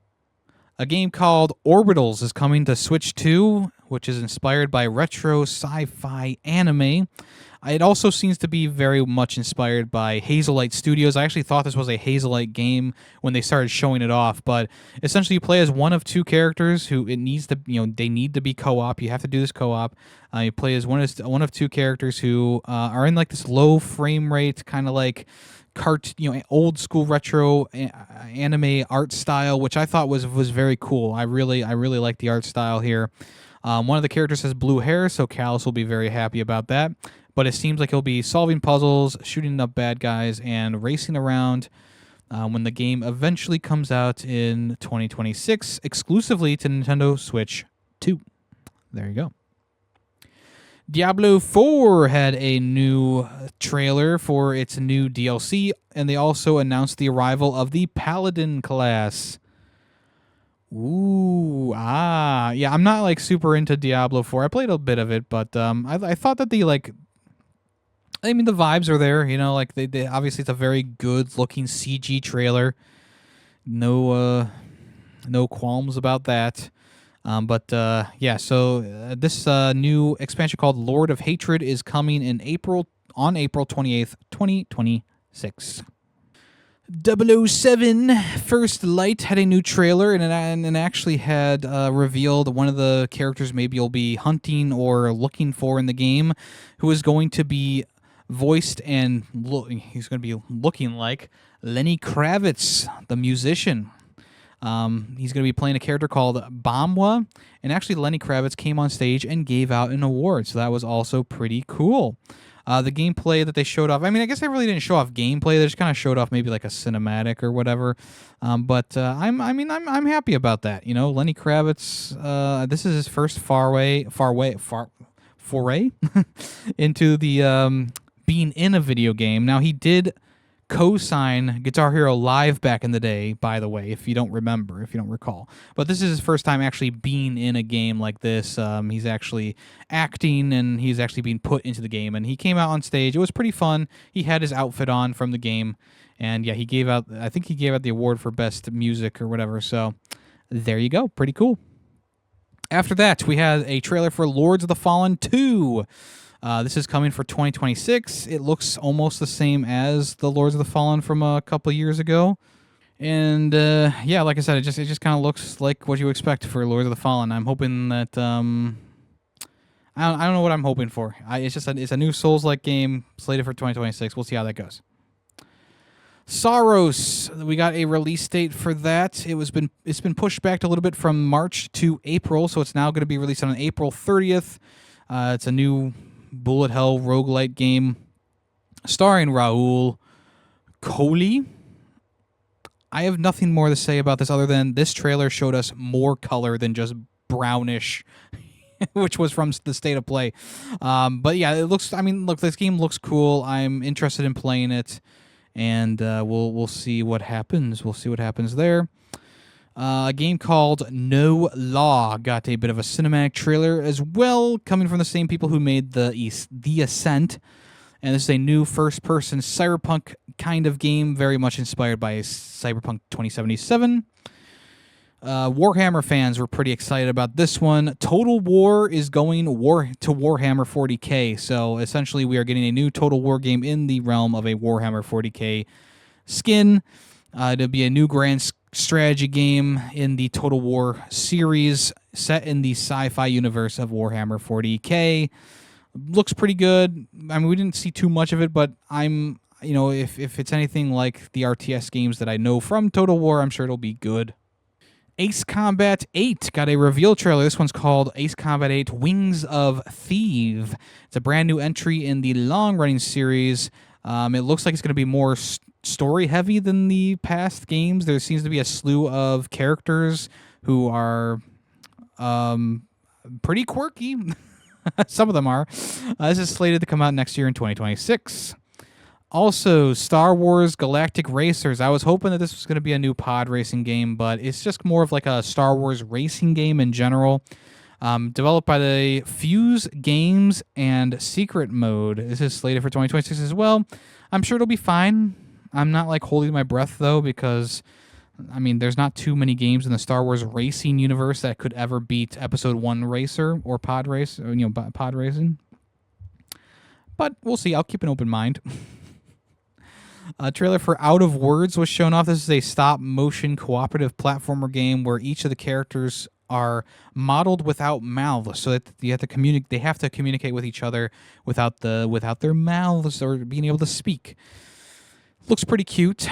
A game called Orbitals is coming to Switch 2, which is inspired by retro sci-fi anime. It also seems to be very much inspired by Hazelight Studios. I actually thought this was a Hazelight game when they started showing it off, but essentially you play as one of two characters who they need to be co-op. You have to do this co-op. You play as one of two characters who are in like this low frame rate kind of like old school retro anime art style, which I thought was very cool. I really like the art style here. One of the characters has blue hair, so Callus will be very happy about that. But it seems like he'll be solving puzzles, shooting up bad guys, and racing around when the game eventually comes out in 2026, exclusively to Nintendo Switch 2. There you go. Diablo 4 had a new trailer for its new DLC, and they also announced the arrival of the Paladin class. Yeah, I'm not like super into Diablo 4. I played a bit of it, but I thought that the vibes are there, like they obviously it's a very good looking CG trailer. No qualms about that. This new expansion called Lord of Hatred is coming on April 28th, 2026. 007 First Light had a new trailer and actually had revealed one of the characters maybe you'll be hunting or looking for in the game, who is going to be voiced and he's going to be looking like Lenny Kravitz, the musician. He's going to be playing a character called Bamwa, and actually Lenny Kravitz came on stage and gave out an award, so that was also pretty cool. The gameplay that they showed off, I guess they really didn't show off gameplay. They just kind of showed off maybe like a cinematic or whatever. I'm happy about that. Lenny Kravitz. This is his first foray into the being in a video game. Now he did co-sign Guitar Hero Live back in the day, by the way, if you don't recall. But this is his first time actually being in a game like this. He's actually acting, and he's actually being put into the game. And he came out on stage. It was pretty fun. He had his outfit on from the game. And yeah, he gave out the award for best music or whatever. So there you go. Pretty cool. After that, we had a trailer for Lords of the Fallen 2. This is coming for 2026. It looks almost the same as the Lords of the Fallen from a couple years ago. And like I said, it just kind of looks like what you expect for Lords of the Fallen. I'm hoping that I don't know what I'm hoping for. It's a new Souls-like game slated for 2026. We'll see how that goes. Saros, we got a release date for that. It's been pushed back a little bit from March to April, so it's now going to be released on April 30th. It's a new bullet hell roguelite game starring Raoul Coley. I have nothing more to say about this other than this trailer showed us more color than just brownish, which was from the State of Play. But yeah, it looks. I mean, look, this game looks cool. I'm interested in playing it, and we'll see what happens. We'll see what happens there. A game called No Law got a bit of a cinematic trailer as well, coming from the same people who made the Ascent. And this is a new first-person cyberpunk kind of game, very much inspired by Cyberpunk 2077. Warhammer fans were pretty excited about this one. Total War is going to Warhammer 40k, so essentially we are getting a new Total War game in the realm of a Warhammer 40k skin. It'll be a new grand strategy game in the Total War series, set in the sci-fi universe of Warhammer 40k. Looks pretty good. I mean, we didn't see too much of it, but if it's anything like the RTS games that I know from Total War, I'm sure it'll be good. Ace Combat 8 got a reveal trailer. This one's called Ace Combat 8 Wings of Thief. It's a brand new entry in the long-running series. It looks like it's going to be more story-heavy than the past games. There seems to be a slew of characters who are pretty quirky. Some of them are. This is slated to come out next year in 2026. Also, Star Wars Galactic Racers. I was hoping that this was going to be a new pod racing game, but it's just more of like a Star Wars racing game in general. Developed by the Fuse Games and Secret Mode. This is slated for 2026 as well. I'm sure it'll be fine. I'm not like holding my breath though, because I mean, there's not too many games in the Star Wars racing universe that could ever beat Episode 1 Racer or Pod Race, or, pod racing. But we'll see. I'll keep an open mind. A trailer for Out of Words was shown off. This is a stop-motion cooperative platformer game where each of the characters are modeled without mouths, so that you have to communicate. They have to communicate with each other without their mouths or being able to speak. Looks pretty cute.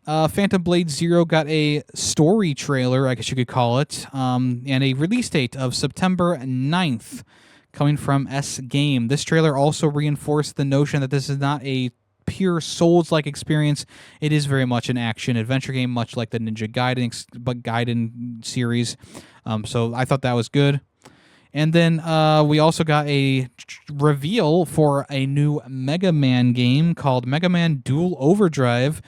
Phantom Blade Zero got a story trailer, I guess you could call it, and a release date of September 9th, coming from S Game. This trailer also reinforced the notion that this is not a pure Souls-like experience. It is very much an action-adventure game, much like the Ninja Gaiden series. So I thought that was good. And then we also got a reveal for a new Mega Man game called Mega Man Dual Overdrive.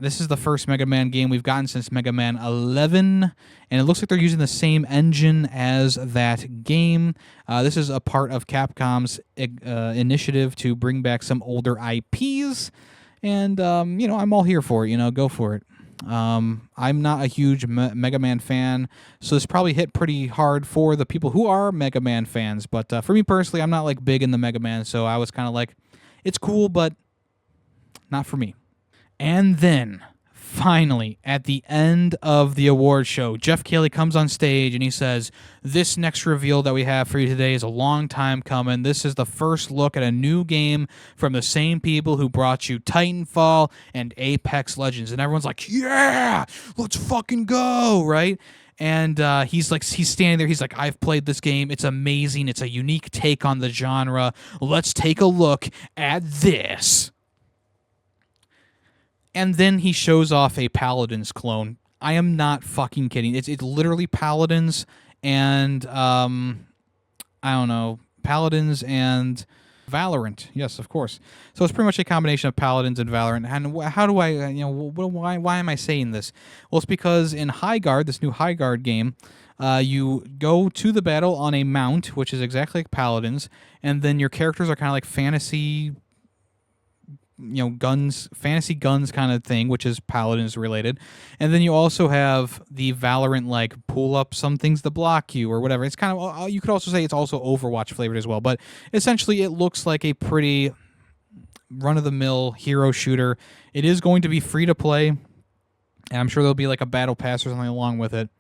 This is the first Mega Man game we've gotten since Mega Man 11, and it looks like they're using the same engine as that game. This is a part of Capcom's initiative to bring back some older IPs, and I'm all here for it. Go for it. I'm not a huge Mega Man fan, so this probably hit pretty hard for the people who are Mega Man fans. But for me personally, I'm not like big in the Mega Man, so I was kind of like, it's cool, but not for me. And then, finally, at the end of the award show, Jeff Keighley comes on stage and he says, "This next reveal that we have for you today is a long time coming. This is the first look at a new game from the same people who brought you Titanfall and Apex Legends." And everyone's like, "Yeah, let's fucking go," right? And he's standing there. He's like, "I've played this game. It's amazing. It's a unique take on the genre. Let's take a look at this." And then he shows off a Paladins clone. I am not fucking kidding. It's literally Paladins and Paladins and Valorant. Yes, of course. So it's pretty much a combination of Paladins and Valorant. And how do I, why am I saying this? Well, it's because in High Guard, this new High Guard game, you go to the battle on a mount, which is exactly like Paladins, and then your characters are kind of like fantasy fantasy guns kind of thing, which is Paladins related. And then you also have the Valorant, like, pull up some things to block you or whatever. It's kind of, you could also say it's also Overwatch flavored as well, but essentially it looks like a pretty run-of-the-mill hero shooter. It is going to be free to play, and I'm sure there'll be like a battle pass or something along with it.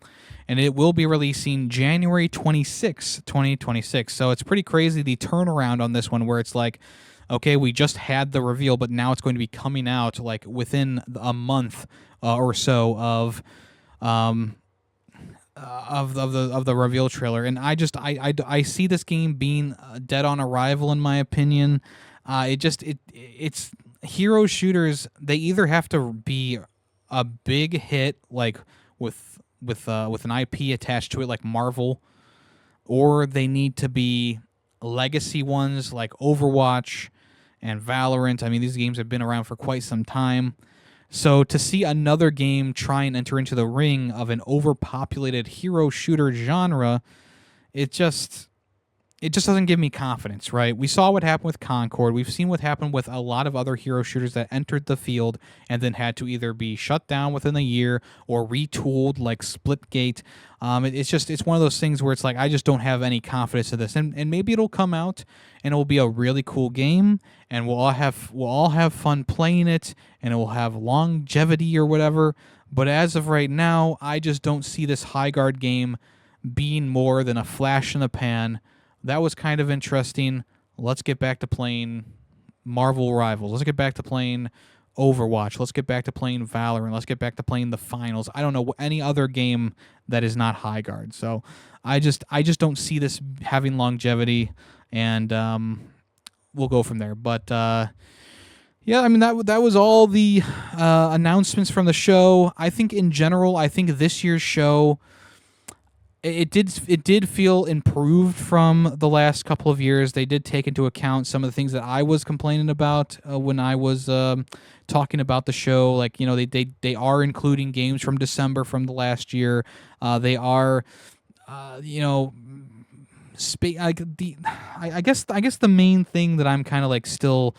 And it will be releasing January 26, 2026. So it's pretty crazy, the turnaround on this one, where it's like, okay, we just had the reveal, but now it's going to be coming out like within a month or so of the reveal trailer. And I see this game being dead on arrival, in my opinion. It's hero shooters, they either have to be a big hit, like with an IP attached to it, like Marvel, or they need to be legacy ones like Overwatch and Valorant. I mean, these games have been around for quite some time. So to see another game try and enter into the ring of an overpopulated hero shooter genre, it just doesn't give me confidence, right? We saw what happened with Concord. We've seen what happened with a lot of other hero shooters that entered the field and then had to either be shut down within a year or retooled, like Splitgate. It's one of those things where it's like I just don't have any confidence in this, and maybe it'll come out and it will be a really cool game, and we'll all have fun playing it, and it will have longevity or whatever. But as of right now, I just don't see this Highguard game being more than a flash in the pan. That was kind of interesting. Let's get back to playing Marvel Rivals. Let's get back to playing Overwatch. Let's get back to playing Valorant. Let's get back to playing the finals. I don't know any other game that is not Highguard. So I just don't see this having longevity, and we'll go from there. But yeah, I mean that was all the announcements from the show. I think in general, this year's show, it did feel improved from the last couple of years. They did take into account some of the things that I was complaining about when I was talking about the show. Like, you know, they are including games from December from the last year. They are, you know, I guess the main thing that I'm kind of like still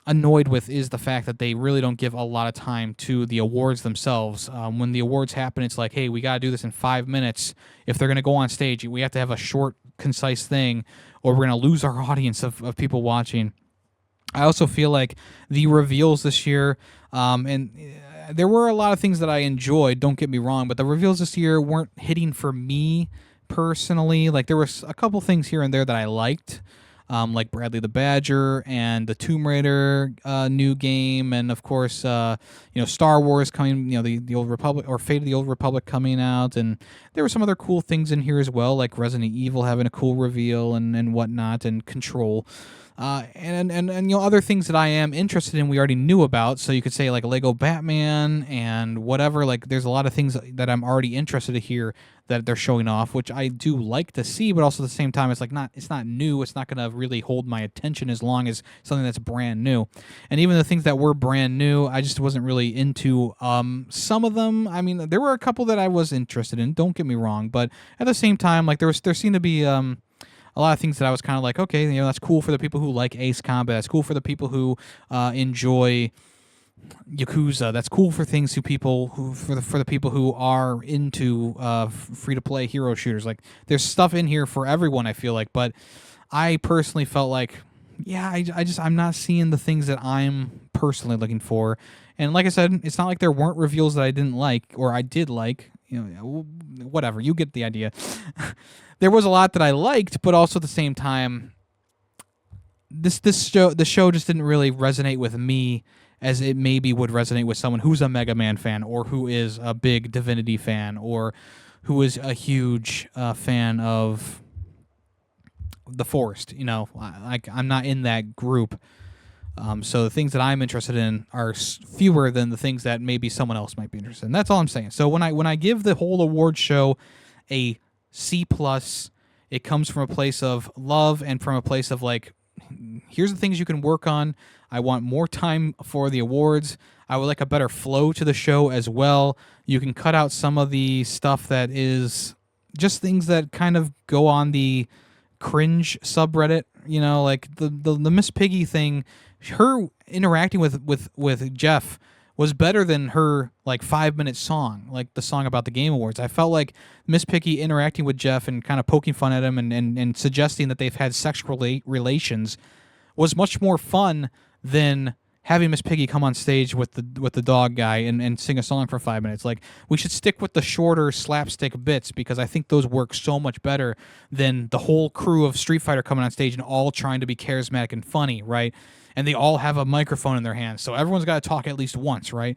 annoyed with is the fact that they really don't give a lot of time to the awards themselves. When the awards happen, it's like, hey, we got to do this in 5 minutes. If they're going to go on stage, we have to have a short, concise thing, or we're going to lose our audience of people watching. I also feel like the reveals this year, and there were a lot of things that I enjoyed, don't get me wrong, but the reveals this year weren't hitting for me personally. Like, there were a couple things here and there that I liked. Like Bradley the Badger and the Tomb Raider new game, and of course, Star Wars coming, the Old Republic, or Fate of the Old Republic coming out, and there were some other cool things in here as well, like Resident Evil having a cool reveal and whatnot, and Control. And other things that I am interested in we already knew about, so you could say like Lego Batman and whatever. Like, there's a lot of things that I'm already interested to hear that they're showing off, which I do like to see, but also at the same time, it's not new. It's not going to really hold my attention as long as something that's brand new. And even the things that were brand new, I just wasn't really into. Some of them, I mean, there were a couple that I was interested in. Don't get me wrong, but at the same time, like there seemed to be a lot of things that I was kind of like, okay, that's cool for the people who like Ace Combat. That's cool for the people who enjoy Yakuza. That's cool for things for the people who are into free to play hero shooters. Like, there's stuff in here for everyone, I feel like, but I personally felt like, yeah, I'm not seeing the things that I'm personally looking for. And like I said, it's not like there weren't reveals that I didn't like, or I did like. Whatever, you get the idea. There was a lot that I liked, but also at the same time, the show just didn't really resonate with me as it maybe would resonate with someone who's a Mega Man fan, or who is a big Divinity fan, or who is a huge fan of The Forest. I'm not in that group. So the things that I'm interested in are fewer than the things that maybe someone else might be interested in. That's all I'm saying. So when I give the whole award show a C+, it comes from a place of love and from a place of like, here's the things you can work on. I want more time for the awards. I would like a better flow to the show as well. You can cut out some of the stuff that is just things that kind of go on the cringe subreddit. Like the Miss Piggy thing. Her interacting with Jeff was better than her like 5-minute song, like the song about the Game Awards. I felt like Miss Piggy interacting with Jeff and kind of poking fun at him and suggesting that they've had sexual relations was much more fun than having Miss Piggy come on stage with the dog guy and sing a song for 5 minutes. Like, we should stick with the shorter slapstick bits, because I think those work so much better than the whole crew of Street Fighter coming on stage and all trying to be charismatic and funny, right? And they all have a microphone in their hands, so everyone's got to talk at least once, right?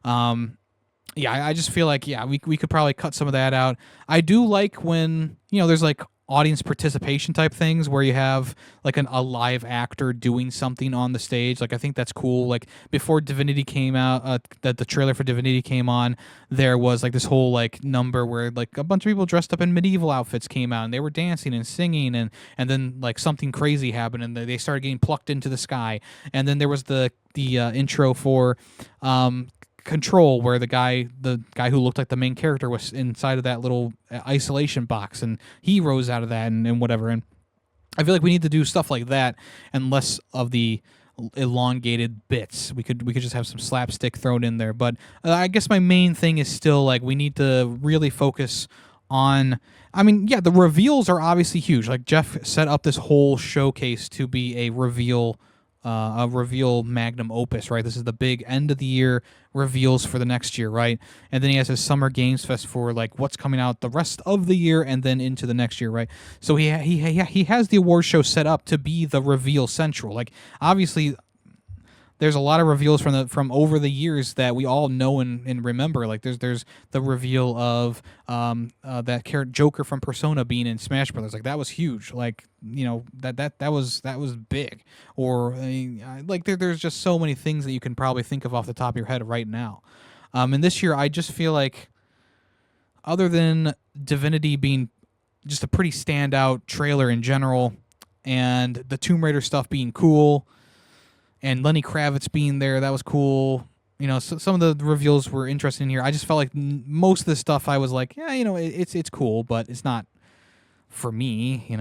I just feel like, we could probably cut some of that out. I do like when, there's like audience participation type things where you have like a live actor doing something on the stage. Like I think that's cool. Like before Divinity came out, that the trailer for Divinity came on, there was like this whole like number where like a bunch of people dressed up in medieval outfits came out and they were dancing and singing, and then like something crazy happened and they started getting plucked into the sky. And then there was the intro for Control, where the guy who looked like the main character was inside of that little isolation box, and he rose out of that and whatever. And I feel like we need to do stuff like that and less of the elongated bits. We could just have some slapstick thrown in there. But I guess my main thing is still like we need to really focus on. I mean, yeah, the reveals are obviously huge. Like Jeff set up this whole showcase to be a reveal magnum opus, right? This is the big end of the year reveals for the next year, right? And then he has his Summer Games Fest for like what's coming out the rest of the year and then into the next year, right? So he has the award show set up to be the reveal central. Like obviously there's a lot of reveals from over the years that we all know and remember. Like there's the reveal of that character Joker from Persona being in Smash Brothers. Like that was huge. Like that was big. Or like there's just so many things that you can probably think of off the top of your head right now. And this year I just feel like, other than Divinity being just a pretty standout trailer in general, and the Tomb Raider stuff being cool, and Lenny Kravitz being there, that was cool. So some of the reveals were interesting here. I just felt like most of the stuff I was like, yeah, it's cool, but it's not for me.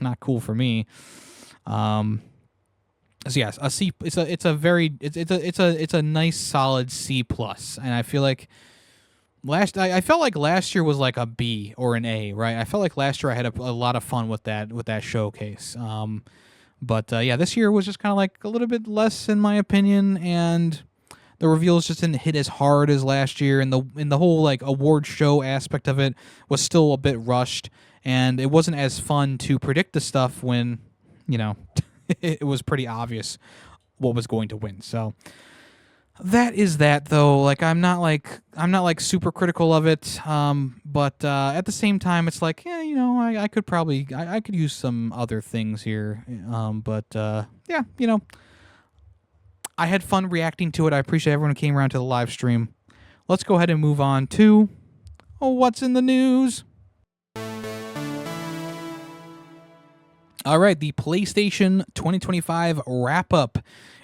Not cool for me. So yes, a C. It's a nice solid C plus, and I feel like I felt like last year was like a B or an A, right? I felt like last year I had a lot of fun with that showcase. But yeah, this year was just kind of like a little bit less, in my opinion, and the reveals just didn't hit as hard as last year, and the whole like award show aspect of it was still a bit rushed, and it wasn't as fun to predict the stuff when it was pretty obvious what was going to win. So that is that, though. Like I'm not like super critical of it, but at the same time, it's like, yeah, I could probably I could use some other things here, but yeah, I had fun reacting to it. I appreciate everyone who came around to the live stream. Let's go ahead and move on to what's in the news. All right, the PlayStation 2025 wrap-up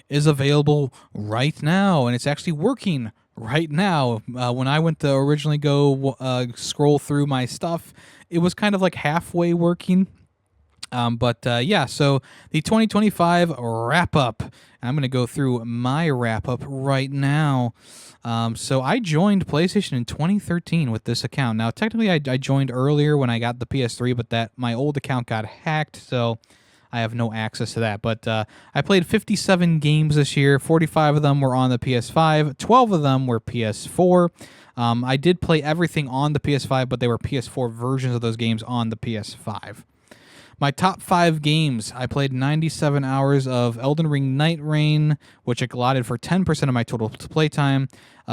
is available right now, and it's actually working right now. When I went to originally go scroll through my stuff, it was kind of like halfway working. But yeah, so the 2025 wrap-up. I'm going to go through my wrap-up right now. So I joined PlayStation in 2013 with this account. Now, technically, I joined earlier when I got the PS3, but my old account got hacked, so I have no access to that. But I played 57 games this year. 45 of them were on the PS5. 12 of them were PS4. I did play everything on the PS5, but they were PS4 versions of those games on the PS5. My top 5 games, I played 97 hours of Elden Ring Night Reign, which allotted for 10% of my total playtime.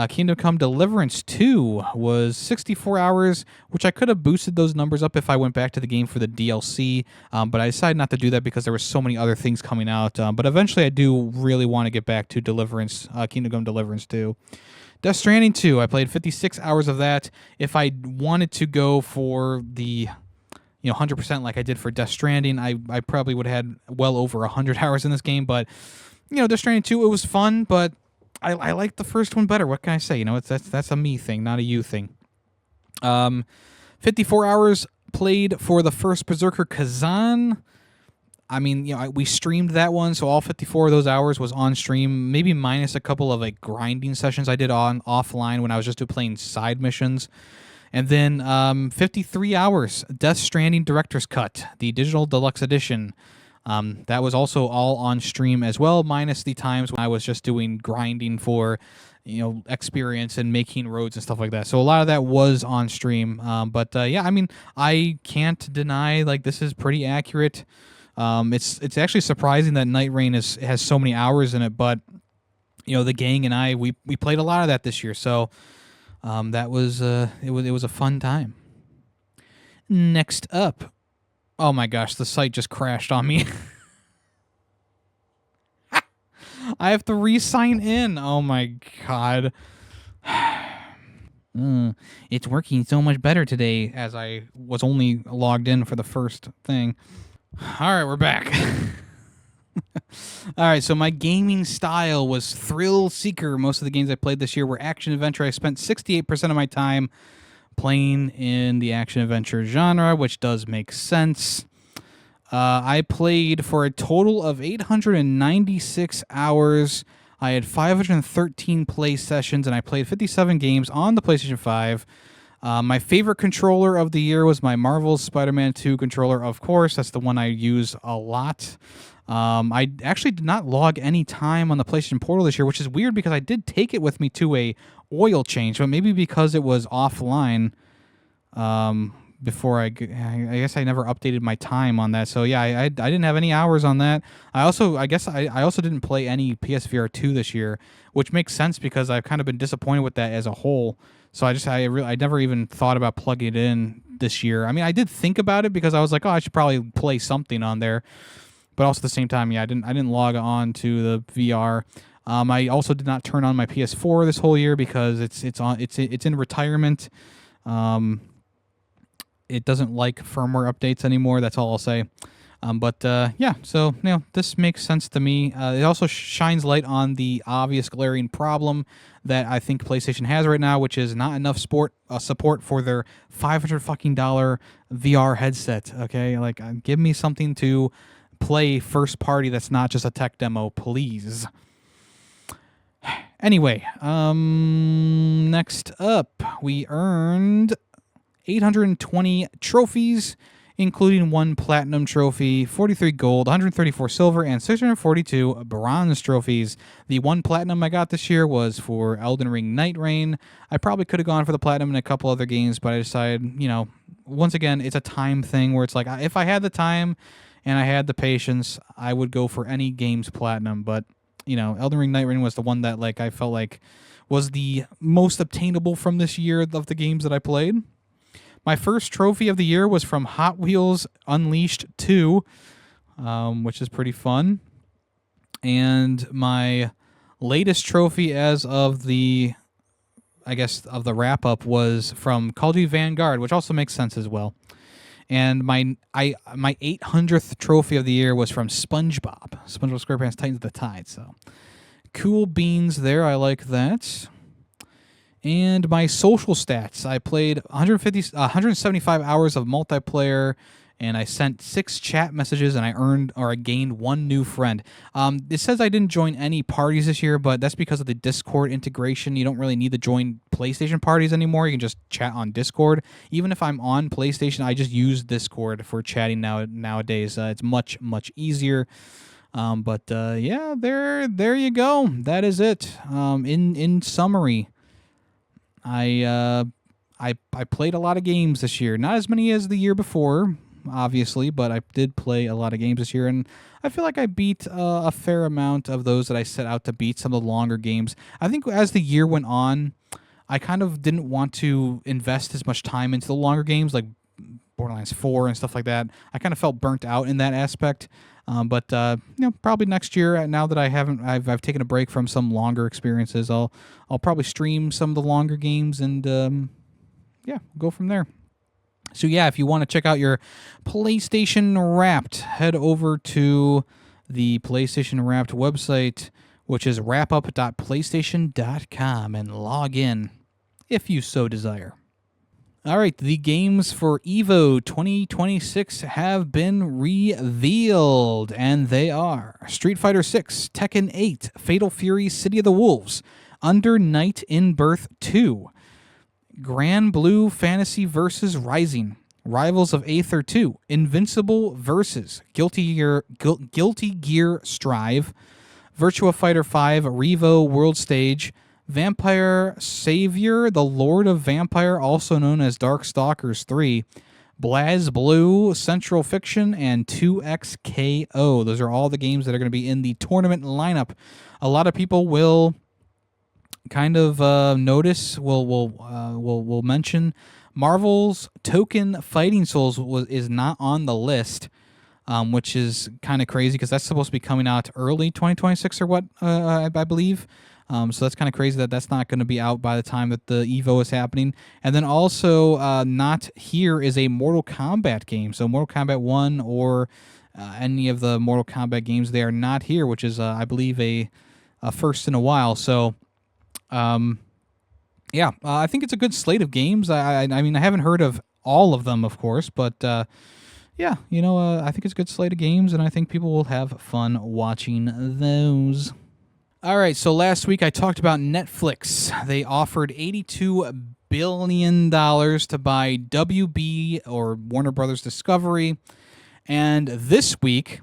Kingdom Come Deliverance 2 was 64 hours, which I could have boosted those numbers up if I went back to the game for the DLC, but I decided not to do that because there were so many other things coming out. But eventually I do really want to get back to Kingdom Come Deliverance 2. Death Stranding 2, I played 56 hours of that. If I wanted to go for the 100% like I did for Death Stranding, I probably would have had well over 100 hours in this game. But Death Stranding 2, it was fun, but I like the first one better. What can I say? That's a me thing, not a you thing. 54 hours played for the first Berserker Kazan. I mean, we streamed that one, so all 54 of those hours was on stream, maybe minus a couple of like grinding sessions I did offline when I was just playing side missions. And then 53 hours, Death Stranding Director's Cut, the Digital Deluxe Edition. That was also all on stream as well, minus the times when I was just doing grinding for, experience and making roads and stuff like that. So a lot of that was on stream. But yeah, I mean, I can't deny, like, this is pretty accurate. It's actually surprising that Night Rain has so many hours in it, but, the gang and I, we played a lot of that this year. So that was it was a fun time. Next up, Oh my gosh, the site just crashed on me. I have to re-sign in. Oh my god. It's working so much better today as I was only logged in for the first thing. All right, we're back. All right, so my gaming style was thrill seeker. Most of the games I played this year were action adventure. I spent 68% of my time playing in the action adventure genre, which does make sense. I played for a total of 896 hours. I had 513 play sessions, and I played 57 games on the PlayStation 5. My favorite controller of the year was my Marvel's Spider-Man 2 controller, of course. That's the one I use a lot. I actually did not log any time on the PlayStation Portal this year, which is weird because I did take it with me to a oil change, but maybe because it was offline before I guess I never updated my time on that. So yeah, I didn't have any hours on that. I also didn't play any PSVR 2 this year, which makes sense because I've kind of been disappointed with that as a whole. So I never even thought about plugging it in this year. I mean, I did think about it because I was like, oh, I should probably play something on there. But also at the same time, yeah, I didn't log on to the VR. I also did not turn on my PS4 this whole year because it's in retirement. It doesn't like firmware updates anymore. That's all I'll say. Yeah, so this makes sense to me. It also shines light on the obvious glaring problem that I think PlayStation has right now, which is not enough support for their $500 VR headset. Okay, like give me something to play first party that's not just a tech demo, please. Anyway, next up, we earned 820 trophies, including 1 platinum trophy, 43 gold, 134 silver, and 642 bronze trophies. The 1 platinum I got this year was for Elden Ring Night Reign. I probably could have gone for the platinum in a couple other games, but I decided, once again, it's a time thing where it's like, if I had the time and I had the patience, I would go for any game's platinum. But, Elden Ring Night Reign was the one that I felt like was the most obtainable from this year of the games that I played. My first trophy of the year was from Hot Wheels Unleashed 2, which is pretty fun. And my latest trophy as of the wrap-up was from Call of Duty Vanguard, which also makes sense as well. And my 800th trophy of the year was from SpongeBob SquarePants Titans of the Tide. So cool beans there. I like that. And my social stats, I played 175 hours of multiplayer, and I sent 6 chat messages, and I gained 1 new friend. It says I didn't join any parties this year, but that's because of the Discord integration. You don't really need to join PlayStation parties anymore. You can just chat on Discord. Even if I'm on PlayStation, I just use Discord for chatting nowadays. It's much, much easier. Yeah, there you go. That is it. In summary, I played a lot of games this year. Not as many as the year before, obviously, but I did play a lot of games this year, and I feel like I beat a fair amount of those that I set out to beat, some of the longer games. I think as the year went on, I kind of didn't want to invest as much time into the longer games like Borderlands 4 and stuff like that. I kind of felt burnt out in that aspect. Probably next year. Now that I've taken a break from some longer experiences. I'll probably stream some of the longer games and go from there. So yeah, if you want to check out your PlayStation Wrapped, head over to the PlayStation Wrapped website, which is wrapup.playstation.com, and log in if you so desire. All right, the games for EVO 2026 have been revealed, and they are Street Fighter 6, Tekken 8, Fatal Fury City of the Wolves, Under Night in Birth 2, Grand Blue Fantasy vs. Rising, Rivals of Aether 2, Invincible vs. Guilty Gear Strive, Virtua Fighter 5, Revo World Stage, Vampire Savior, The Lord of Vampire, also known as Darkstalkers 3, BlazBlue, Central Fiction, and 2XKO. Those are all the games that are going to be in the tournament lineup. A lot of people will kind of notice, will mention Marvel's Token Fighting Souls is not on the list, which is kind of crazy because that's supposed to be coming out early 2026 or what, I believe. So that's kind of crazy that that's not going to be out by the time that the Evo is happening. And then also not here is a Mortal Kombat game. So Mortal Kombat 1 or any of the Mortal Kombat games, they are not here, which is, I believe, a first in a while. So, yeah, I think it's a good slate of games. I mean, I haven't heard of all of them, of course, but yeah, I think it's a good slate of games, and I think people will have fun watching those. All right, so last week I talked about Netflix. They offered $82 billion to buy WB or Warner Brothers Discovery. And this week,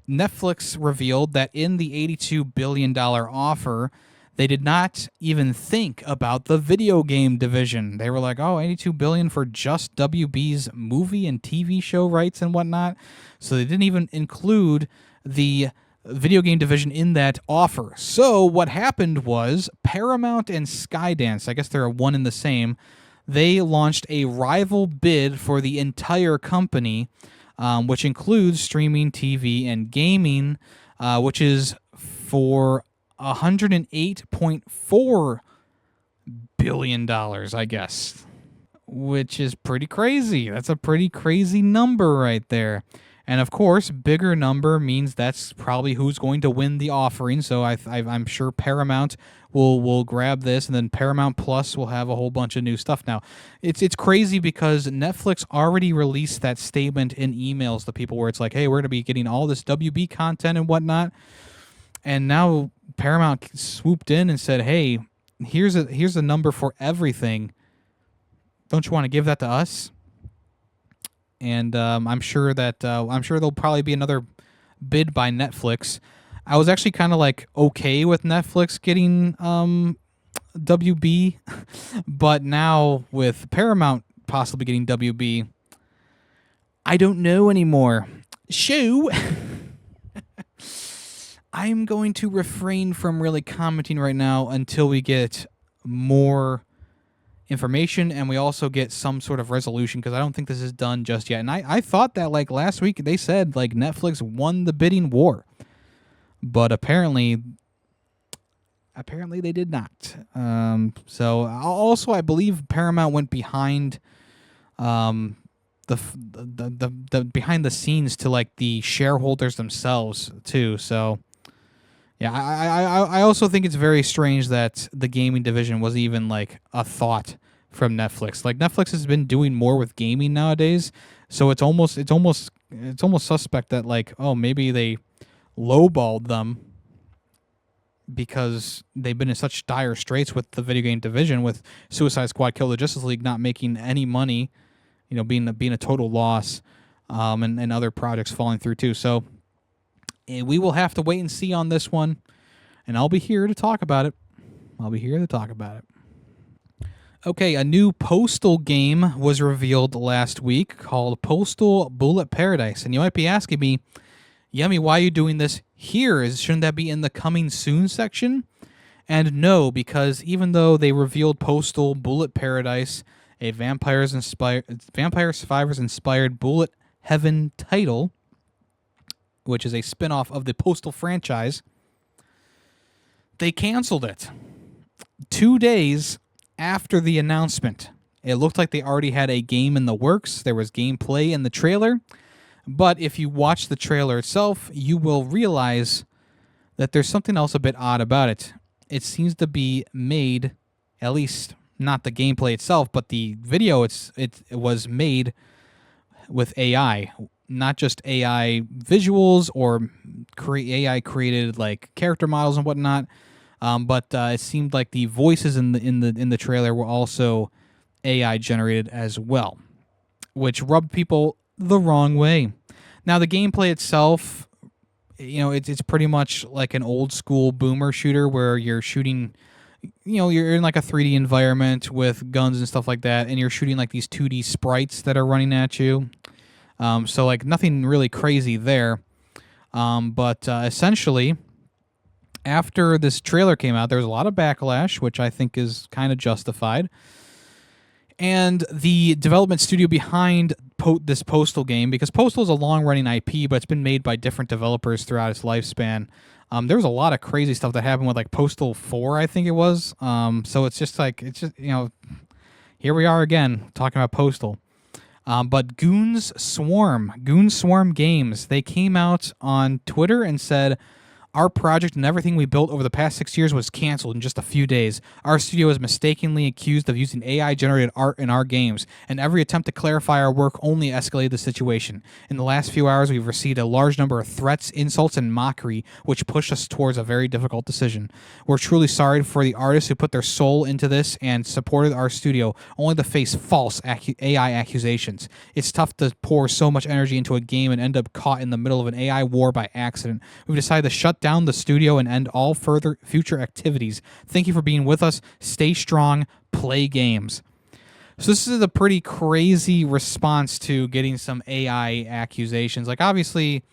Netflix revealed that in the $82 billion offer, they did not even think about the video game division. They were like, oh, $82 billion for just WB's movie and TV show rights and whatnot. So they didn't even include the video game division in that offer. So what happened was Paramount and Skydance, I guess they're one and the same, they launched a rival bid for the entire company, which includes streaming, TV, and gaming, which is for $108.4 billion, I guess, which is pretty crazy. That's a pretty crazy number right there. And of course, bigger number means that's probably who's going to win the offering. So I'm sure Paramount will grab this, and then Paramount Plus will have a whole bunch of new stuff. Now, it's crazy because Netflix already released that statement in emails to people where it's like, hey, we're going to be getting all this WB content and whatnot. And now Paramount swooped in and said, hey, here's a number for everything. Don't you want to give that to us? And I'm sure there'll probably be another bid by Netflix. I was actually kind of like okay with Netflix getting WB, but now with Paramount possibly getting WB, I don't know anymore. Shoo! I'm going to refrain from really commenting right now until we get more information and we also get some sort of resolution, because I don't think this is done just yet. And I thought that like last week they said like Netflix won the bidding war, but apparently they did not. So also I believe Paramount went behind the behind the scenes to like the shareholders themselves too. So yeah, I also think it's very strange that the gaming division was even like a thought from Netflix. Like Netflix has been doing more with gaming nowadays, so it's almost suspect that like, oh, maybe they lowballed them because they've been in such dire straits with the video game division, with Suicide Squad, Kill the Justice League not making any money, being a total loss, and other projects falling through too. So we will have to wait and see on this one, and I'll be here to talk about it. Okay, a new Postal game was revealed last week called Postal Bullet Paradise. And you might be asking me, Yemmy, why are you doing this here? Shouldn't that be in the coming soon section? And no, because even though they revealed Postal Bullet Paradise, a Vampire Survivors inspired Bullet Heaven title, which is a spin-off of the Postal franchise, they canceled it 2 days after the announcement. It looked like they already had a game in the works. There was gameplay in the trailer. But if you watch the trailer itself, you will realize that there's something else a bit odd about it. It seems to be made, at least not the gameplay itself, but the video it was made with AI. Not just AI visuals or AI created like character models and whatnot, but it seemed like the voices in the trailer were also AI generated as well, which rubbed people the wrong way. Now the gameplay itself, it's pretty much like an old school boomer shooter where you're shooting. You're in like a 3D environment with guns and stuff like that, and you're shooting like these 2D sprites that are running at you. So like nothing really crazy there. But essentially, after this trailer came out, there was a lot of backlash, which I think is kind of justified. And the development studio behind this Postal game, because Postal is a long-running IP, but it's been made by different developers throughout its lifespan. There was a lot of crazy stuff that happened with like Postal 4, I think it was. So it's just here we are again talking about Postal. But Goons Swarm Games, they came out on Twitter and said, our project and everything we built over the past 6 years was canceled in just a few days. Our studio is mistakenly accused of using AI-generated art in our games, and every attempt to clarify our work only escalated the situation. In the last few hours, we've received a large number of threats, insults, and mockery, which pushed us towards a very difficult decision. We're truly sorry for the artists who put their soul into this and supported our studio, only to face false AI accusations. It's tough to pour so much energy into a game and end up caught in the middle of an AI war by accident. We've decided to shut down the studio and end all future activities. Thank you for being with us. Stay strong. Play games. So this is a pretty crazy response to getting some AI accusations. Like, obviously,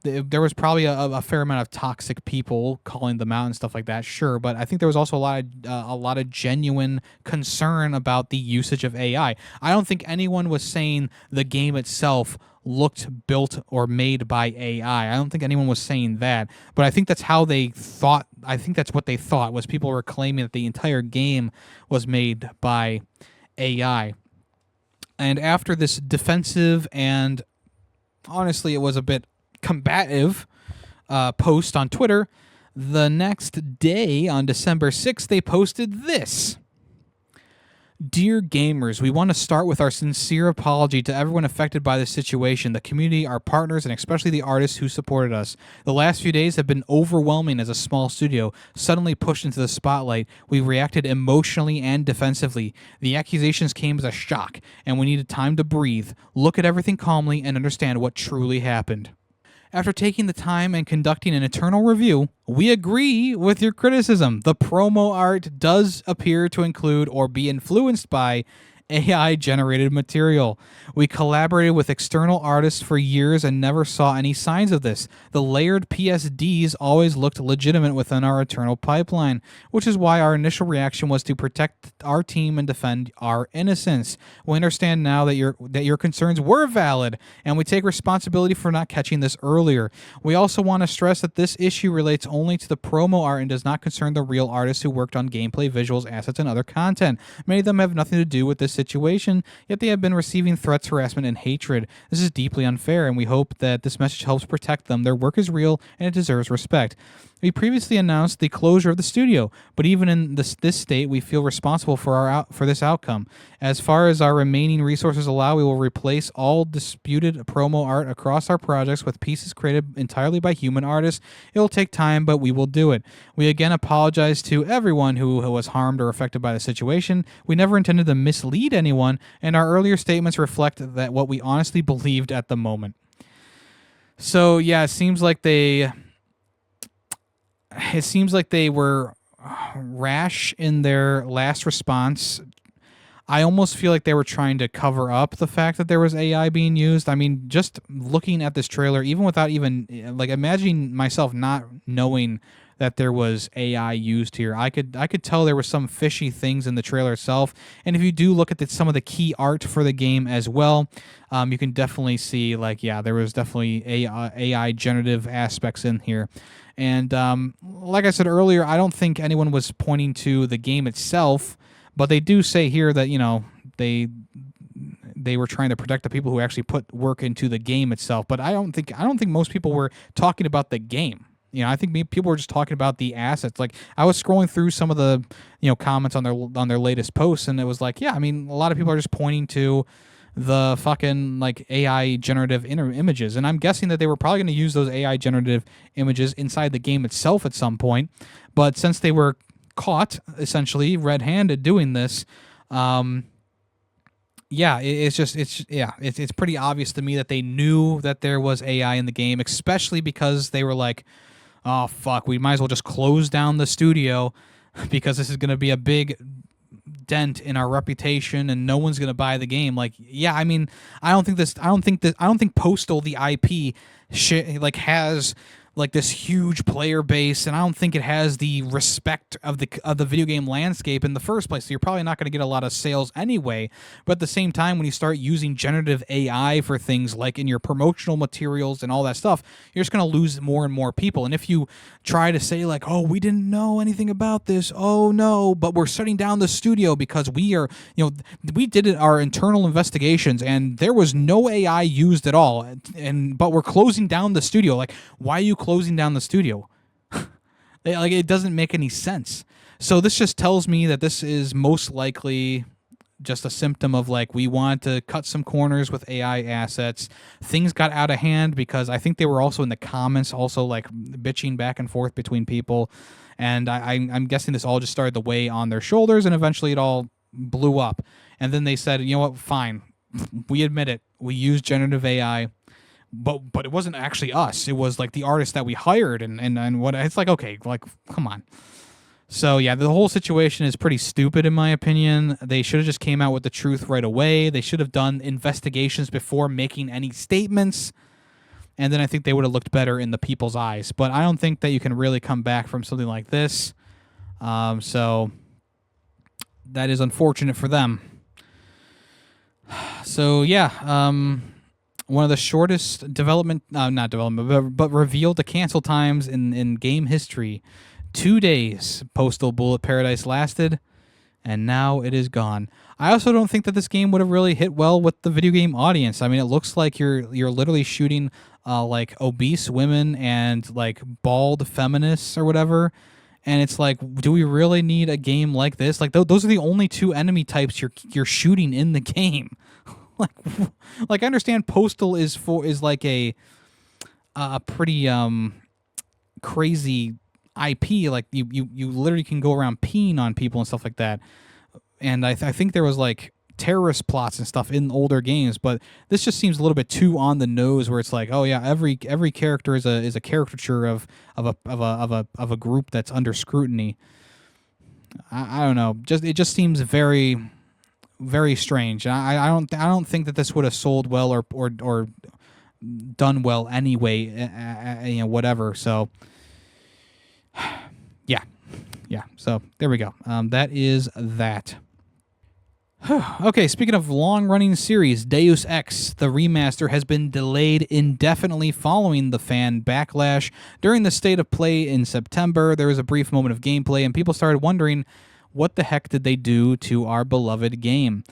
there was probably a fair amount of toxic people calling them out and stuff like that. Sure, but I think there was also a lot of genuine concern about the usage of AI. I don't think anyone was saying the game itself looked built or made by AI. I don't think anyone was saying that, but I think that's how they thought. I think that's what they thought, was people were claiming that the entire game was made by AI. And after this defensive and honestly it was a bit combative post on Twitter, the next day on December 6th, they posted this. Dear gamers, we want to start with our sincere apology to everyone affected by this situation, the community, our partners, and especially the artists who supported us. The last few days have been overwhelming as a small studio, suddenly pushed into the spotlight. We reacted emotionally and defensively. The accusations came as a shock, and we needed time to breathe, look at everything calmly, and understand what truly happened. After taking the time and conducting an internal review, we agree with your criticism. The promo art does appear to include or be influenced by AI-generated material. We collaborated with external artists for years and never saw any signs of this. The layered PSDs always looked legitimate within our internal pipeline, which is why our initial reaction was to protect our team and defend our innocence. We understand now that your concerns were valid, and we take responsibility for not catching this earlier. We also want to stress that this issue relates only to the promo art and does not concern the real artists who worked on gameplay, visuals, assets, and other content. Many of them have nothing to do with this situation, yet they have been receiving threats, harassment, and hatred. This is deeply unfair, and we hope that this message helps protect them. Their work is real, and it deserves respect. We previously announced the closure of the studio, but even in this state, we feel responsible for this outcome. As far as our remaining resources allow, we will replace all disputed promo art across our projects with pieces created entirely by human artists. It will take time, but we will do it. We again apologize to everyone who was harmed or affected by the situation. We never intended to mislead anyone, and our earlier statements reflect that what we honestly believed at the moment. So yeah, it seems like they were rash in their last response. I almost feel like they were trying to cover up the fact that there was AI being used. I mean, just looking at this trailer, even without even like imagining myself not knowing that there was AI used here, I could tell there were some fishy things in the trailer itself. And if you do look at some of the key art for the game as well, you can definitely see like, yeah, there was definitely AI generative aspects in here. And like I said earlier, I don't think anyone was pointing to the game itself, but they do say here that, you know, they were trying to protect the people who actually put work into the game itself. But I don't think most people were talking about the game. You know, I think people were just talking about the assets. Like, I was scrolling through some of the, you know, comments on their latest posts, and it was like, yeah, I mean, a lot of people are just pointing to the fucking like AI generative images, and I'm guessing that they were probably going to use those AI generative images inside the game itself at some point. But since they were caught essentially red-handed doing this, yeah, it's pretty obvious to me that they knew that there was AI in the game, especially because they were like, oh fuck, we might as well just close down the studio because this is going to be a big dent in our reputation and no one's going to buy the game. Like, yeah, I mean, I don't think Postal, the IP, has like this huge player base, and I don't think it has the respect of the video game landscape in the first place. So you're probably not going to get a lot of sales anyway. But at the same time, when you start using generative AI for things like in your promotional materials and all that stuff, you're just going to lose more and more people. And if you try to say like, "Oh, we didn't know anything about this. Oh no, but we're shutting down the studio because we are, we did our internal investigations and there was no AI used at all, and but we're closing down the studio." Like, why are you closing down the studio? Like, it doesn't make any sense. So this just tells me that this is most likely just a symptom of like, we want to cut some corners with AI assets. Things got out of hand because I think they were also in the comments, also like bitching back and forth between people. And I'm guessing this all just started to weigh on their shoulders, and eventually it all blew up. And then they said, you know what, fine, we admit it. We used generative AI, but it wasn't actually us. It was like the artist that we hired, and what it's like, okay, like, come on. So yeah, the whole situation is pretty stupid in my opinion. They should have just came out with the truth right away. They should have done investigations before making any statements, and then I think they would have looked better in the people's eyes. But I don't think that you can really come back from something like this. So that is unfortunate for them. So yeah, one of the shortest development, not development, but revealed to cancel times in game history. 2 days Postal Bullet Paradise lasted, and now it is gone. I also don't think that this game would have really hit well with the video game audience. I mean, it looks like you're literally shooting like obese women and like bald feminists or whatever. And it's like, do we really need a game like this? Like, those are the only two enemy types you're shooting in the game. like I understand Postal is like a pretty crazy IP. Like you literally can go around peeing on people and stuff like that. And I think there was like terrorist plots and stuff in older games, but this just seems a little bit too on the nose. Where it's like, oh yeah, every character is a caricature of a group that's under scrutiny. I don't know. It just seems very, very strange. I don't think that this would have sold well or done well anyway. Whatever. So yeah. So there we go. That is that. Okay, speaking of long-running series, Deus Ex, the remaster, has been delayed indefinitely following the fan backlash. During the state of play in September, there was a brief moment of gameplay, and people started wondering, what the heck did they do to our beloved game?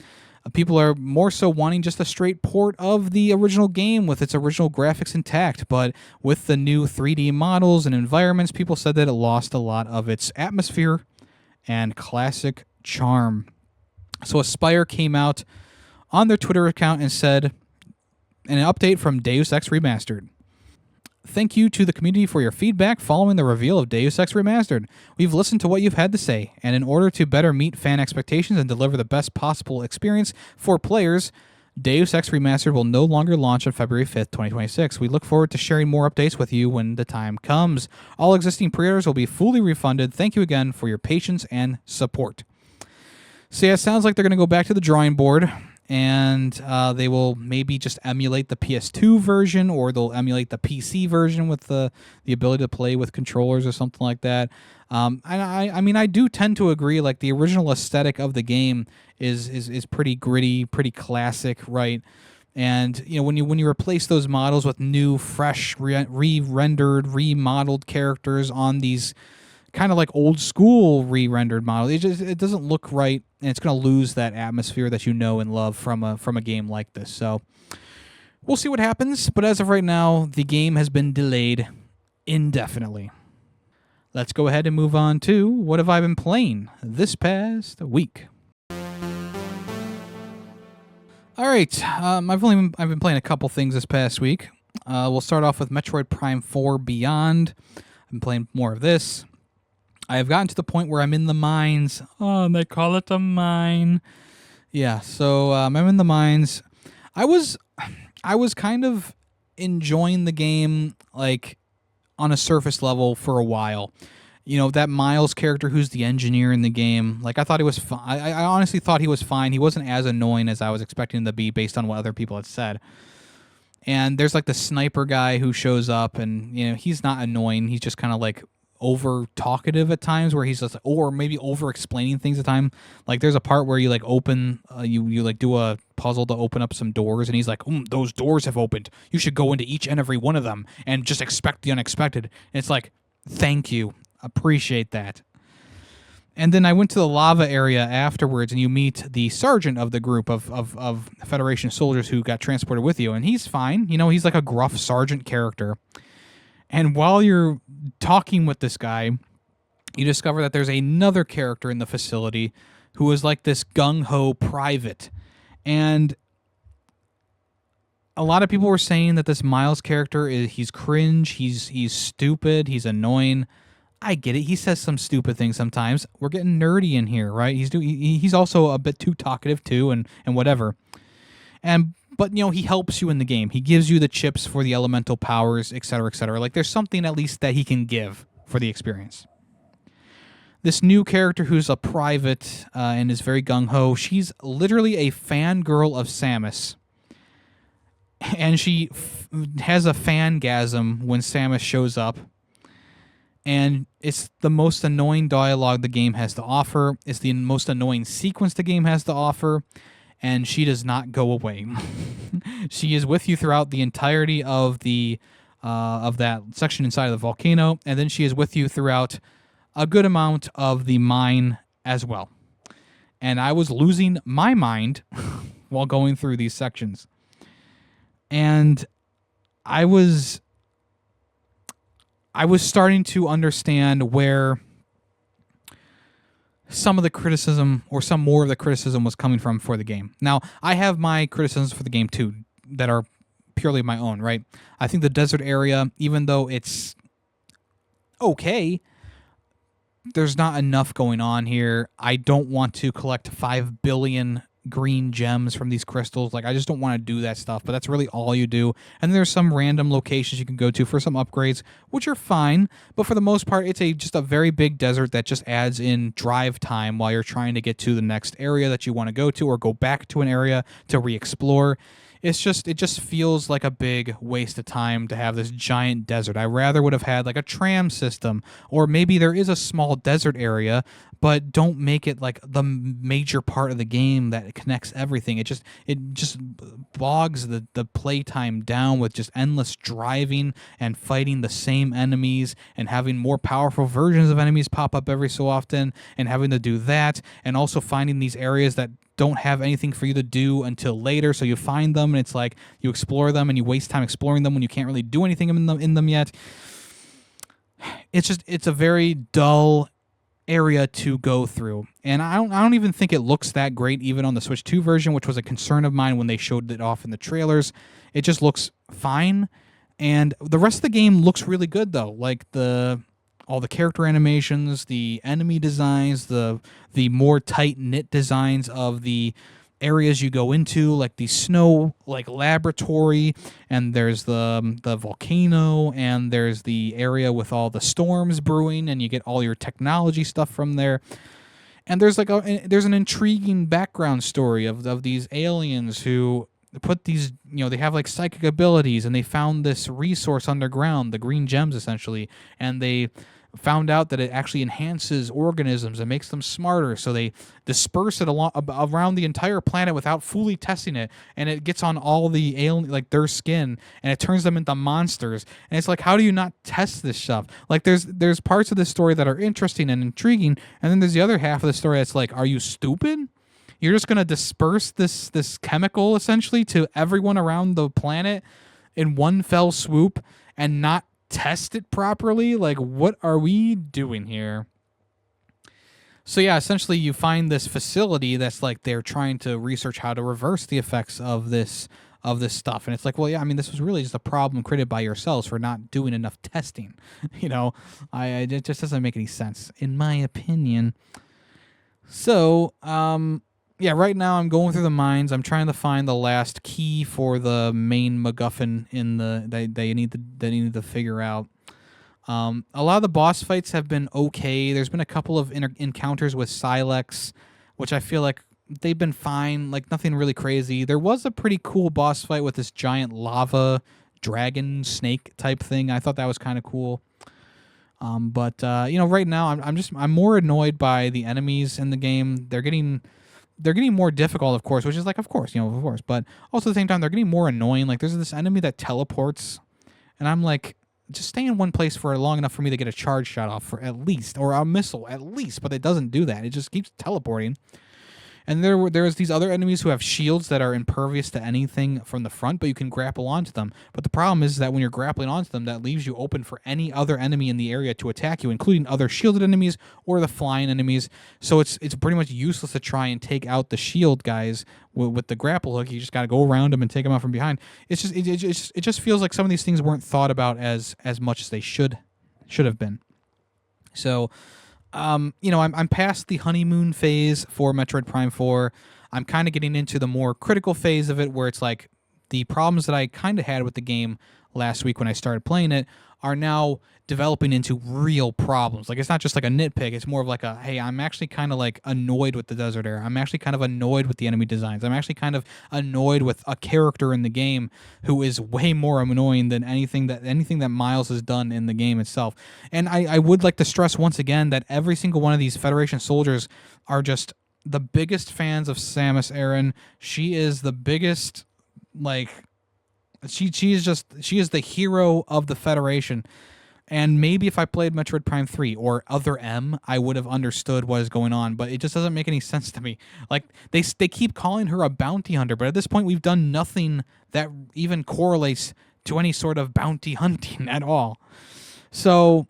People are more so wanting just a straight port of the original game with its original graphics intact, but with the new 3D models and environments, people said that it lost a lot of its atmosphere and classic charm. So Aspyr came out on their Twitter account and said, an update from Deus Ex Remastered. Thank you to the community for your feedback following the reveal of Deus Ex Remastered. We've listened to what you've had to say, and in order to better meet fan expectations and deliver the best possible experience for players, Deus Ex Remastered will no longer launch on February 5th, 2026. We look forward to sharing more updates with you when the time comes. All existing pre-orders will be fully refunded. Thank you again for your patience and support. So yeah, it sounds like they're going to go back to the drawing board, and they will maybe just emulate the PS2 version, or they'll emulate the PC version with the ability to play with controllers or something like that. And I mean, I do tend to agree. Like, the original aesthetic of the game is pretty gritty, pretty classic, right? And when you replace those models with new, fresh, re-rendered, remodeled characters on these kind of like old school re-rendered model, it doesn't look right, and it's going to lose that atmosphere that you know and love from a game like this. So we'll see what happens, but as of right now, the game has been delayed indefinitely. Let's go ahead and move on to what have I been playing this past week. All right, I've been playing a couple things this past week. We'll start off with Metroid Prime 4 Beyond. I've been playing more of this. I have gotten to the point where I'm in the mines. Oh, and they call it a mine. Yeah, so I'm in the mines. I was kind of enjoying the game, like, on a surface level for a while. That Miles character who's the engineer in the game, like, I thought he was fine. I honestly thought he was fine. He wasn't as annoying as I was expecting him to be based on what other people had said. And there's like the sniper guy who shows up, and he's not annoying. He's just kind of like over talkative at times, where he's just, or maybe over explaining things at time. Like there's a part where you like open, you like do a puzzle to open up some doors, and he's like, those doors have opened. You should go into each and every one of them and just expect the unexpected. And it's like, thank you, appreciate that. And then I went to the lava area afterwards, and you meet the sergeant of the group of Federation soldiers who got transported with you, and he's fine. He's like a gruff sergeant character. And while you're talking with this guy, you discover that there's another character in the facility who is like this gung-ho private. And a lot of people were saying that this Miles character he's cringe, he's stupid, he's annoying. I get it. He says some stupid things sometimes. We're getting nerdy in here, right? He's also a bit too talkative too, and whatever. But he helps you in the game. He gives you the chips for the elemental powers, etc., etc. Like there's something at least that he can give for the experience. This new character who's a private and is very gung-ho, she's literally a fangirl of Samus. And she has a fangasm when Samus shows up. And it's the most annoying dialogue the game has to offer. It's the most annoying sequence the game has to offer. And she does not go away. She is with you throughout the entirety of that section inside of the volcano, and then she is with you throughout a good amount of the mine as well. And I was losing my mind while going through these sections. And I was starting to understand where some of the criticism, or some more of the criticism, was coming from for the game. Now, I have my criticisms for the game too that are purely my own, right? I think the desert area, even though it's okay, there's not enough going on here. I don't want to collect 5 billion green gems from these crystals. Like, I just don't want to do that stuff, but that's really all you do. And there's some random locations you can go to for some upgrades, which are fine, but for the most part, it's just a very big desert that just adds in drive time while you're trying to get to the next area that you want to go to, or go back to an area to re-explore. It just feels like a big waste of time to have this giant desert. I rather would have had like a tram system, or maybe there is a small desert area, but don't make it like the major part of the game that connects everything. It just bogs the playtime down with just endless driving and fighting the same enemies and having more powerful versions of enemies pop up every so often, and having to do that, and also finding these areas that don't have anything for you to do until later, so you find them and it's like you explore them and you waste time exploring them when you can't really do anything in them yet. It's a very dull area to go through, and I don't even think it looks that great even on the Switch 2 version, which was a concern of mine when they showed it off in the trailers. It just looks fine, and the rest of the game looks really good though, like all the character animations, the enemy designs, the more tight-knit designs of the areas you go into, like the snow like laboratory, and there's the volcano, and there's the area with all the storms brewing, and you get all your technology stuff from there. And there's there's an intriguing background story of these aliens who put these, they have like psychic abilities, and they found this resource underground, the green gems essentially, and they found out that it actually enhances organisms and makes them smarter, so they disperse it around the entire planet without fully testing it, and it gets on all the alien, like their skin, and it turns them into monsters. And it's like, how do you not test this stuff? Like there's parts of this story that are interesting and intriguing, and then there's the other half of the story that's like, are you stupid? You're just gonna disperse this chemical essentially to everyone around the planet in one fell swoop and not test it properly? Like, what are we doing here? So yeah, essentially you find this facility that's like they're trying to research how to reverse the effects of this stuff, and it's like, well, yeah, I mean, this was really just a problem created by yourselves for not doing enough testing. It just doesn't make any sense in my opinion. So yeah, right now I'm going through the mines. I'm trying to find the last key for the main MacGuffin that they need to figure out. A lot of the boss fights have been okay. There's been a couple of encounters with Silex, which I feel like they've been fine, like nothing really crazy. There was a pretty cool boss fight with this giant lava dragon snake type thing. I thought that was kind of cool. But right now I'm more annoyed by the enemies in the game. They're getting more difficult, of course, which is like, of course, of course. But also at the same time, they're getting more annoying. Like there's this enemy that teleports, and I'm like, just stay in one place for long enough for me to get a charge shot off for at least, or a missile at least. But it doesn't do that. It just keeps teleporting. And there's these other enemies who have shields that are impervious to anything from the front, but you can grapple onto them. But the problem is that when you're grappling onto them, that leaves you open for any other enemy in the area to attack you, including other shielded enemies or the flying enemies. So it's pretty much useless to try and take out the shield guys with the grapple hook. You just got to go around them and take them out from behind. It's just it just feels like some of these things weren't thought about as much as they should have been. So. I'm past the honeymoon phase for Metroid Prime 4. I'm kind of getting into the more critical phase of it, where it's like the problems that I kind of had with the game last week when I started playing it are now developing into real problems. Like, it's not just like a nitpick. It's more of like hey, I'm actually kind of like annoyed with the desert air. I'm actually kind of annoyed with the enemy designs. I'm actually kind of annoyed with a character in the game who is way more annoying than anything that Miles has done in the game itself. And I would like to stress once again that every single one of these Federation soldiers are just the biggest fans of Samus Aran. She is the biggest, like, she is the hero of the Federation. And maybe if I played Metroid Prime 3 or Other M, I would have understood what is going on, but it just doesn't make any sense to me. Like, they keep calling her a bounty hunter, but at this point we've done nothing that even correlates to any sort of bounty hunting at all. So,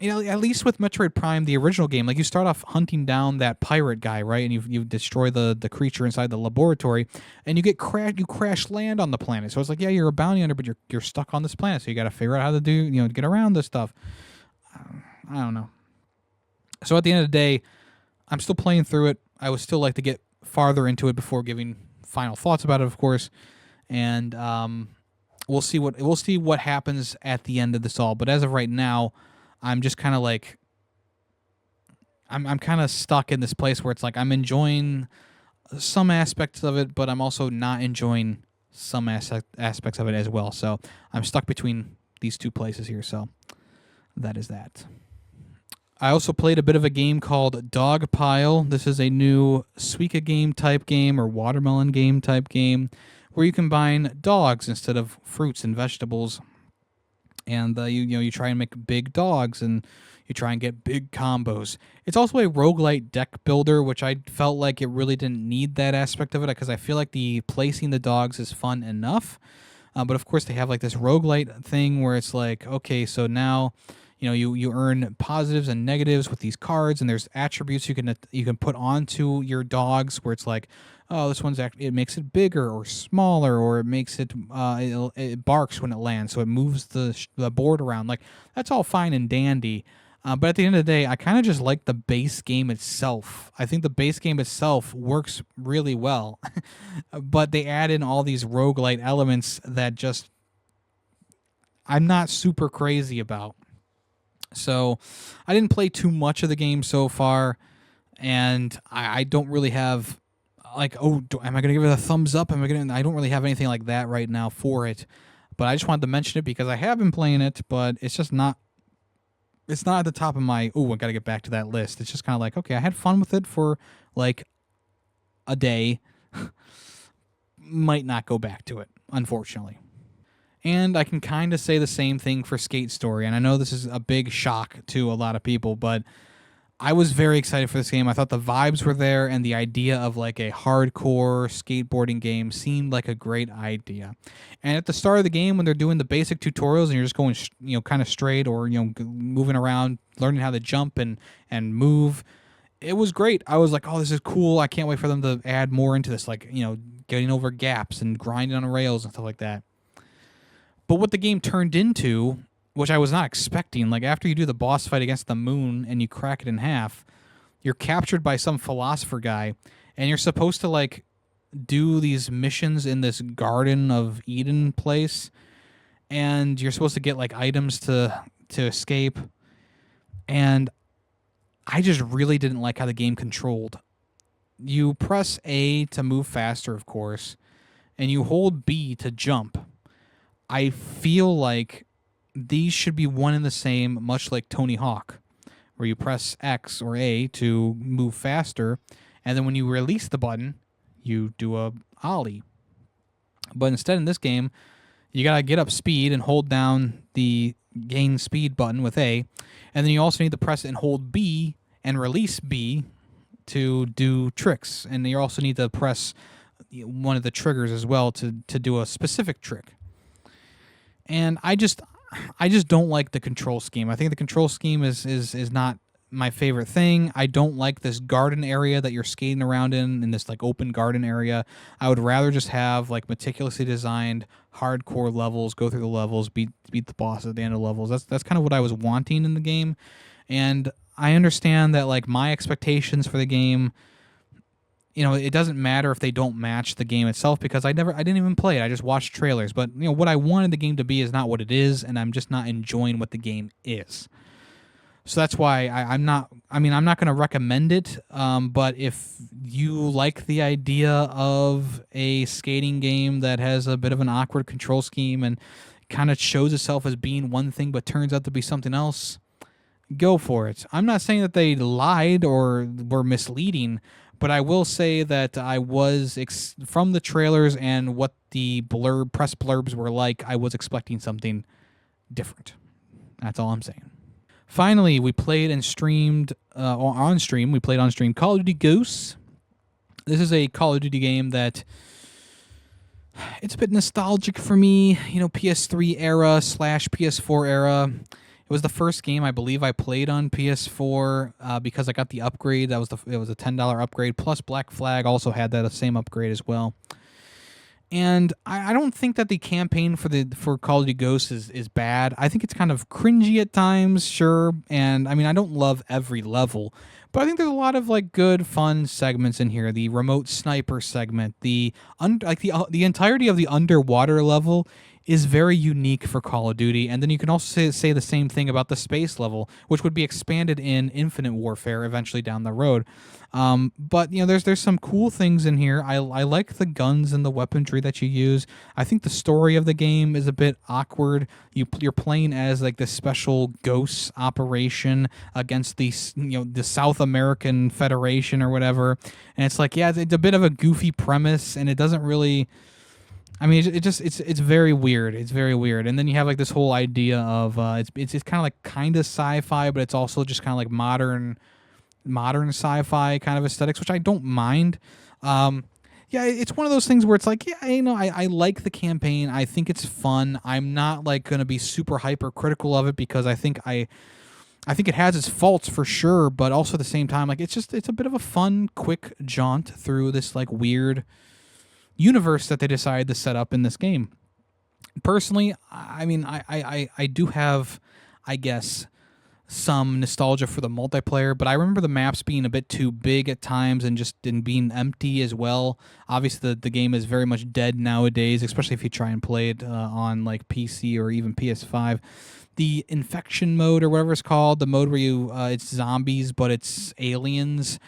at least with Metroid Prime, the original game, like, you start off hunting down that pirate guy, right? And you destroy the creature inside the laboratory, and you crash land on the planet. So it's like, yeah, you're a bounty hunter, but you're stuck on this planet, so you got to figure out how to get around this stuff. I don't know. So at the end of the day, I'm still playing through it. I would still like to get farther into it before giving final thoughts about it, of course. And we'll see what happens at the end of this all. But as of right now, I'm just kind of like, I'm kind of stuck in this place where it's like I'm enjoying some aspects of it, but I'm also not enjoying some aspects of it as well. So I'm stuck between these two places here. So that is that. I also played a bit of a game called Dogpile. This is a new Suika game type game or watermelon game type game where you combine dogs instead of fruits and vegetables. And you try and make big dogs, and you try and get big combos. It's also a roguelite deck builder, which I felt like it really didn't need that aspect of it, because I feel like the placing the dogs is fun enough. But of course, they have like this roguelite thing where it's like, okay, so now you earn positives and negatives with these cards, and there's attributes you can put onto your dogs where it's like, oh, this one's it makes it bigger or smaller, or it makes it it barks when it lands, so it moves the board around. Like, that's all fine and dandy. But at the end of the day, I kind of just like the base game itself. I think the base game itself works really well, but they add in all these roguelite elements that just I'm not super crazy about. So I didn't play too much of the game so far, and I don't really have like, am I going to give it a thumbs up? I don't really have anything like that right now for it, but I just wanted to mention it because I have been playing it, but it's just not, it's not at the top of my, I got to get back to that list. It's just kind of like, okay, I had fun with it for like a day. Might not go back to it, unfortunately. And I can kind of say the same thing for Skate Story, and I know this is a big shock to a lot of people, but I was very excited for this game. I thought the vibes were there, and the idea of like a hardcore skateboarding game seemed like a great idea. And at the start of the game, when they're doing the basic tutorials and you're just going, kind of straight, or moving around, learning how to jump and move, it was great. I was like, oh, this is cool. I can't wait for them to add more into this, like getting over gaps and grinding on rails and stuff like that. But what the game turned into, which I was not expecting, like after you do the boss fight against the moon and you crack it in half, you're captured by some philosopher guy, and you're supposed to like do these missions in this Garden of Eden place, and you're supposed to get like items to escape. And I just really didn't like how the game controlled you press A to move faster, of course, and you hold B to jump. I feel like these should be one and the same, much like Tony Hawk, where you press X or A to move faster, and then when you release the button, you do a ollie. But instead, in this game, you gotta get up speed and hold down the gain speed button with A, and then you also need to press and hold B and release B to do tricks, and you also need to press one of the triggers as well to do a specific trick. And I just don't like the control scheme. I think the control scheme is not my favorite thing. I don't like this garden area that you're skating around in this like open garden area. I would rather just have like meticulously designed hardcore levels, go through the levels, beat the boss at the end of levels. That's kind of what I was wanting in the game. And I understand that like my expectations for the game, it doesn't matter if they don't match the game itself because I didn't even play it. I just watched trailers. But what I wanted the game to be is not what it is, and I'm just not enjoying what the game is. So that's why I'm not going to recommend it. But if you like the idea of a skating game that has a bit of an awkward control scheme and kind of shows itself as being one thing but turns out to be something else, go for it. I'm not saying that they lied or were misleading, but I will say that I was, from the trailers and what the press blurbs were like, I was expecting something different. That's all I'm saying. Finally, we played and streamed, on stream Call of Duty Ghosts. This is a Call of Duty game that, it's a bit nostalgic for me, PS3 era / PS4 era. It was the first game I believe I played on PS4 because I got the upgrade. It was a $10 upgrade. Plus Black Flag also had that same upgrade as well. And I don't think that the campaign for Call of Duty Ghosts is bad. I think it's kind of cringy at times, sure. And I don't love every level, but I think there's a lot of like good, fun segments in here. The remote sniper segment, the entirety of the underwater level is very unique for Call of Duty. And then you can also say the same thing about the space level, which would be expanded in Infinite Warfare eventually down the road. But there's some cool things in here. I like the guns and the weaponry that you use. I think the story of the game is a bit awkward. You're playing as like this special ghost operation against the South American Federation or whatever, and it's like it's a bit of a goofy premise, and it doesn't really. It's very weird. It's very weird. And then you have like this whole idea of it's kind of like sci-fi, but it's also just kind of like modern sci-fi kind of aesthetics, which I don't mind. It's one of those things where it's like, I like the campaign. I think it's fun. I'm not like going to be super hyper critical of it because I think it has its faults for sure, but also at the same time, like it's a bit of a fun, quick jaunt through this like weird universe that they decided to set up in this game. Personally, I do have, I guess, some nostalgia for the multiplayer, but I remember the maps being a bit too big at times and just being empty as well. Obviously, the game is very much dead nowadays, especially if you try and play it on like PC or even PS5. The infection mode or whatever it's called, the mode where it's zombies but it's aliens,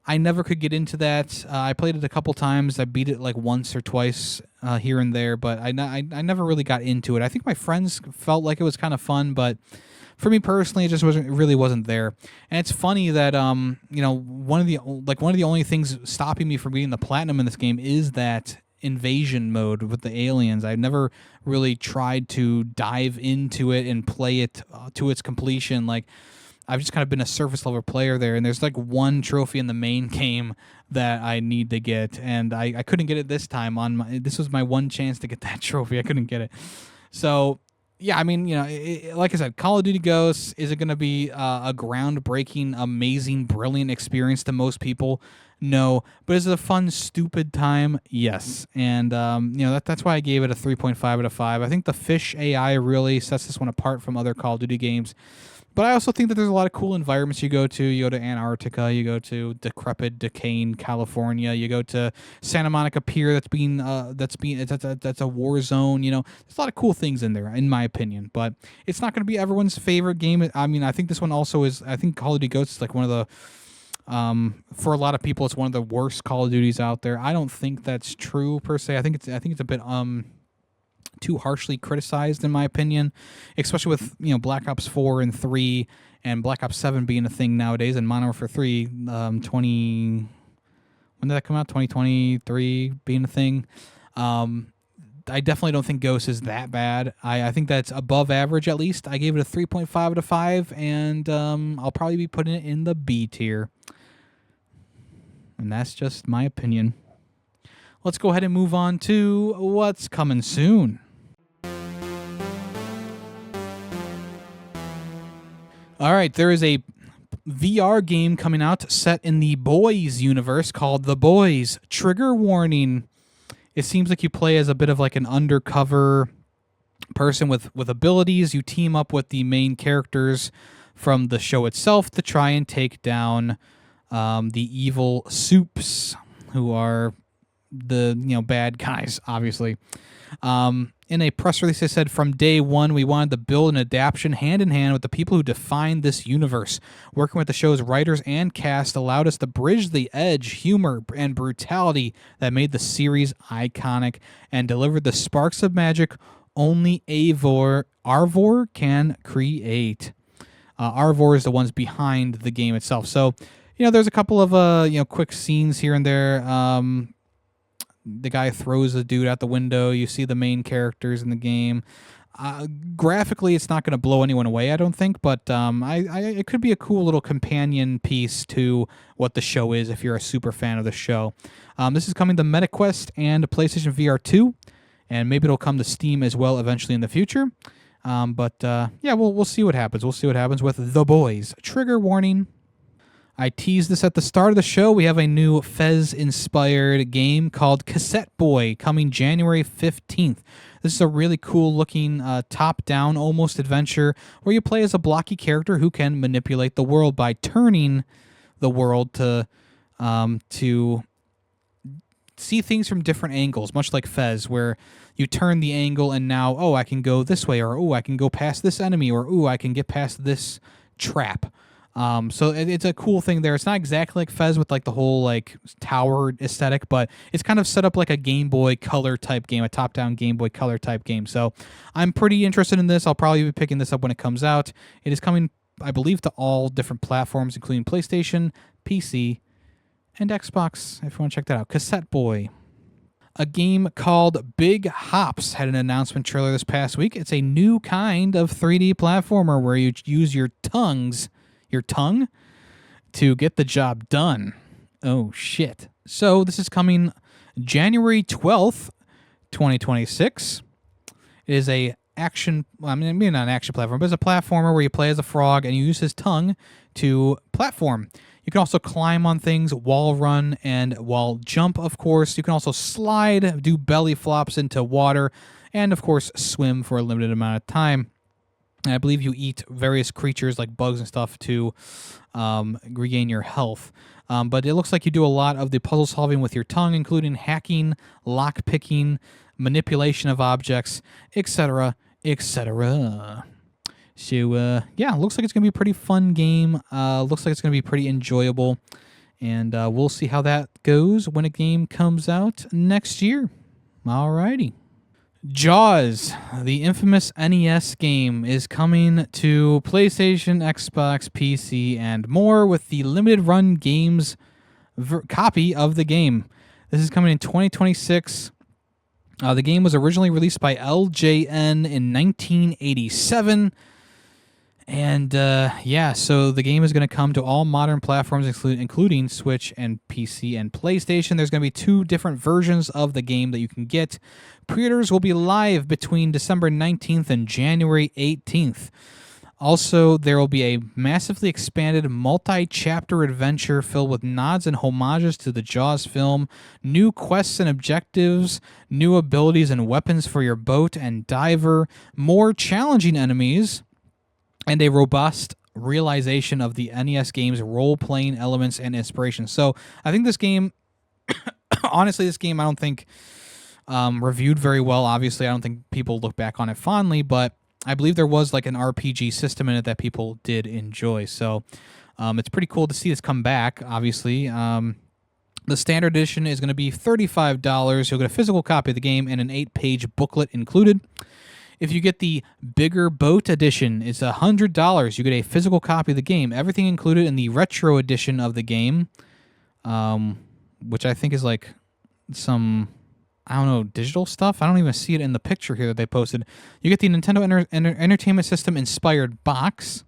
I never could get into that. I played it a couple times. I beat it like once or twice here and there, but I never really got into it. I think my friends felt like it was kind of fun, but for me personally, it just wasn't there. And it's funny that one of the only things stopping me from getting the platinum in this game is that invasion mode with the aliens. I've never really tried to dive into it and play it to its completion. Like, I've just kind of been a surface level player there, and there's like one trophy in the main game that I need to get, and I couldn't get it this time. This was my one chance to get that trophy. I couldn't get it. So yeah, like I said, Call of Duty Ghosts, is it going to be a groundbreaking, amazing, brilliant experience to most people? No. But is it a fun, stupid time? Yes. And that's why I gave it a 3.5 out of 5. I think the fish AI really sets this one apart from other Call of Duty games. But I also think that there's a lot of cool environments you go to. You go to Antarctica, you go to decrepit, decaying California, you go to Santa Monica Pier that's a war zone. There's a lot of cool things in there, in my opinion. But it's not going to be everyone's favorite game. I think this one also is. I think Call of Duty Ghosts is like one of the For a lot of people, it's one of the worst Call of Duties out there. I don't think that's true per se. I think it's a bit too harshly criticized in my opinion, especially with Black Ops 4 and 3 and Black Ops 7 being a thing nowadays, and Modern Warfare 3 when did that come out? 2023 being a thing. I definitely don't think Ghost is that bad. I think that's above average at least. I gave it a 3.5 out of 5, and I'll probably be putting it in the B tier. And that's just my opinion. Let's go ahead and move on to what's coming soon. All right, there is a VR game coming out set in the Boys universe called The Boys. Trigger warning. It seems like you play as a bit of like an undercover person with abilities. You team up with the main characters from the show itself to try and take down the evil Soups, who are the bad guys, obviously. In a press release, they said, from day one, we wanted to build an adaptation hand in hand with the people who defined this universe. Working with the show's writers and cast allowed us to bridge the edge, humor, and brutality that made the series iconic and delivered the sparks of magic only Arvor can create. Arvor is the ones behind the game itself. So, there's a couple of quick scenes here and there. The guy throws a dude out the window. You see the main characters in the game. Graphically, it's not going to blow anyone away, I don't think, but it could be a cool little companion piece to what the show is if you're a super fan of the show. This is coming to MetaQuest and PlayStation VR 2, and maybe it'll come to Steam as well eventually in the future. But we'll see what happens. We'll see what happens with The Boys. Trigger warning. I teased this at the start of the show. We have a new Fez-inspired game called Cassette Boy coming January 15th. This is a really cool-looking top-down almost adventure where you play as a blocky character who can manipulate the world by turning the world to see things from different angles, much like Fez, where you turn the angle and now, I can go this way, or I can go past this enemy, or I can get past this trap. So it's a cool thing there. It's not exactly like Fez with like the whole like tower aesthetic, but it's kind of set up like a Game Boy Color type game, a top-down Game Boy Color type game. So I'm pretty interested in this. I'll probably be picking this up when it comes out. It is coming, I believe, to all different platforms, including PlayStation, PC, and Xbox, if you want to check that out. Cassette Boy. A game called Big Hops had an announcement trailer this past week. It's a new kind of 3D platformer where you use your tongue to get the job done. Oh, shit. So this is coming January 12th, 2026. It is a maybe not an action platform, but it's a platformer where you play as a frog and you use his tongue to platform. You can also climb on things, wall run, and wall jump, of course. You can also slide, do belly flops into water, and, of course, swim for a limited amount of time. And I believe you eat various creatures like bugs and stuff to regain your health. But it looks like you do a lot of the puzzle solving with your tongue, including hacking, lock picking, manipulation of objects, etc., etc. So, looks like it's going to be a pretty fun game. Looks like it's going to be pretty enjoyable. And we'll see how that goes when a game comes out next year. Alrighty. Jaws, the infamous NES game, is coming to PlayStation, Xbox, PC, and more with the limited run games copy of the game. This is coming in 2026. The game was originally released by LJN in 1987. And so the game is going to come to all modern platforms, including Switch and PC and PlayStation. There's going to be 2 different versions of the game that you can get. Pre-orders will be live between December 19th and January 18th. Also, there will be a massively expanded multi-chapter adventure filled with nods and homages to the Jaws film, new quests and objectives, new abilities and weapons for your boat and diver, more challenging enemies, and a robust realization of the NES game's role-playing elements and inspiration. So I think this game, honestly, I don't think reviewed very well. Obviously, I don't think people look back on it fondly, but I believe there was like an RPG system in it that people did enjoy. So It's pretty cool to see this come back, obviously. The standard edition is going to be $35. You'll get a physical copy of the game and an 8-page booklet included. If you get the bigger boat edition, it's $100. You get a physical copy of the game. Everything included in the retro edition of the game, which I think is like some, I don't know, digital stuff. I don't even see it in the picture here that they posted. You get the Nintendo Entertainment System inspired box.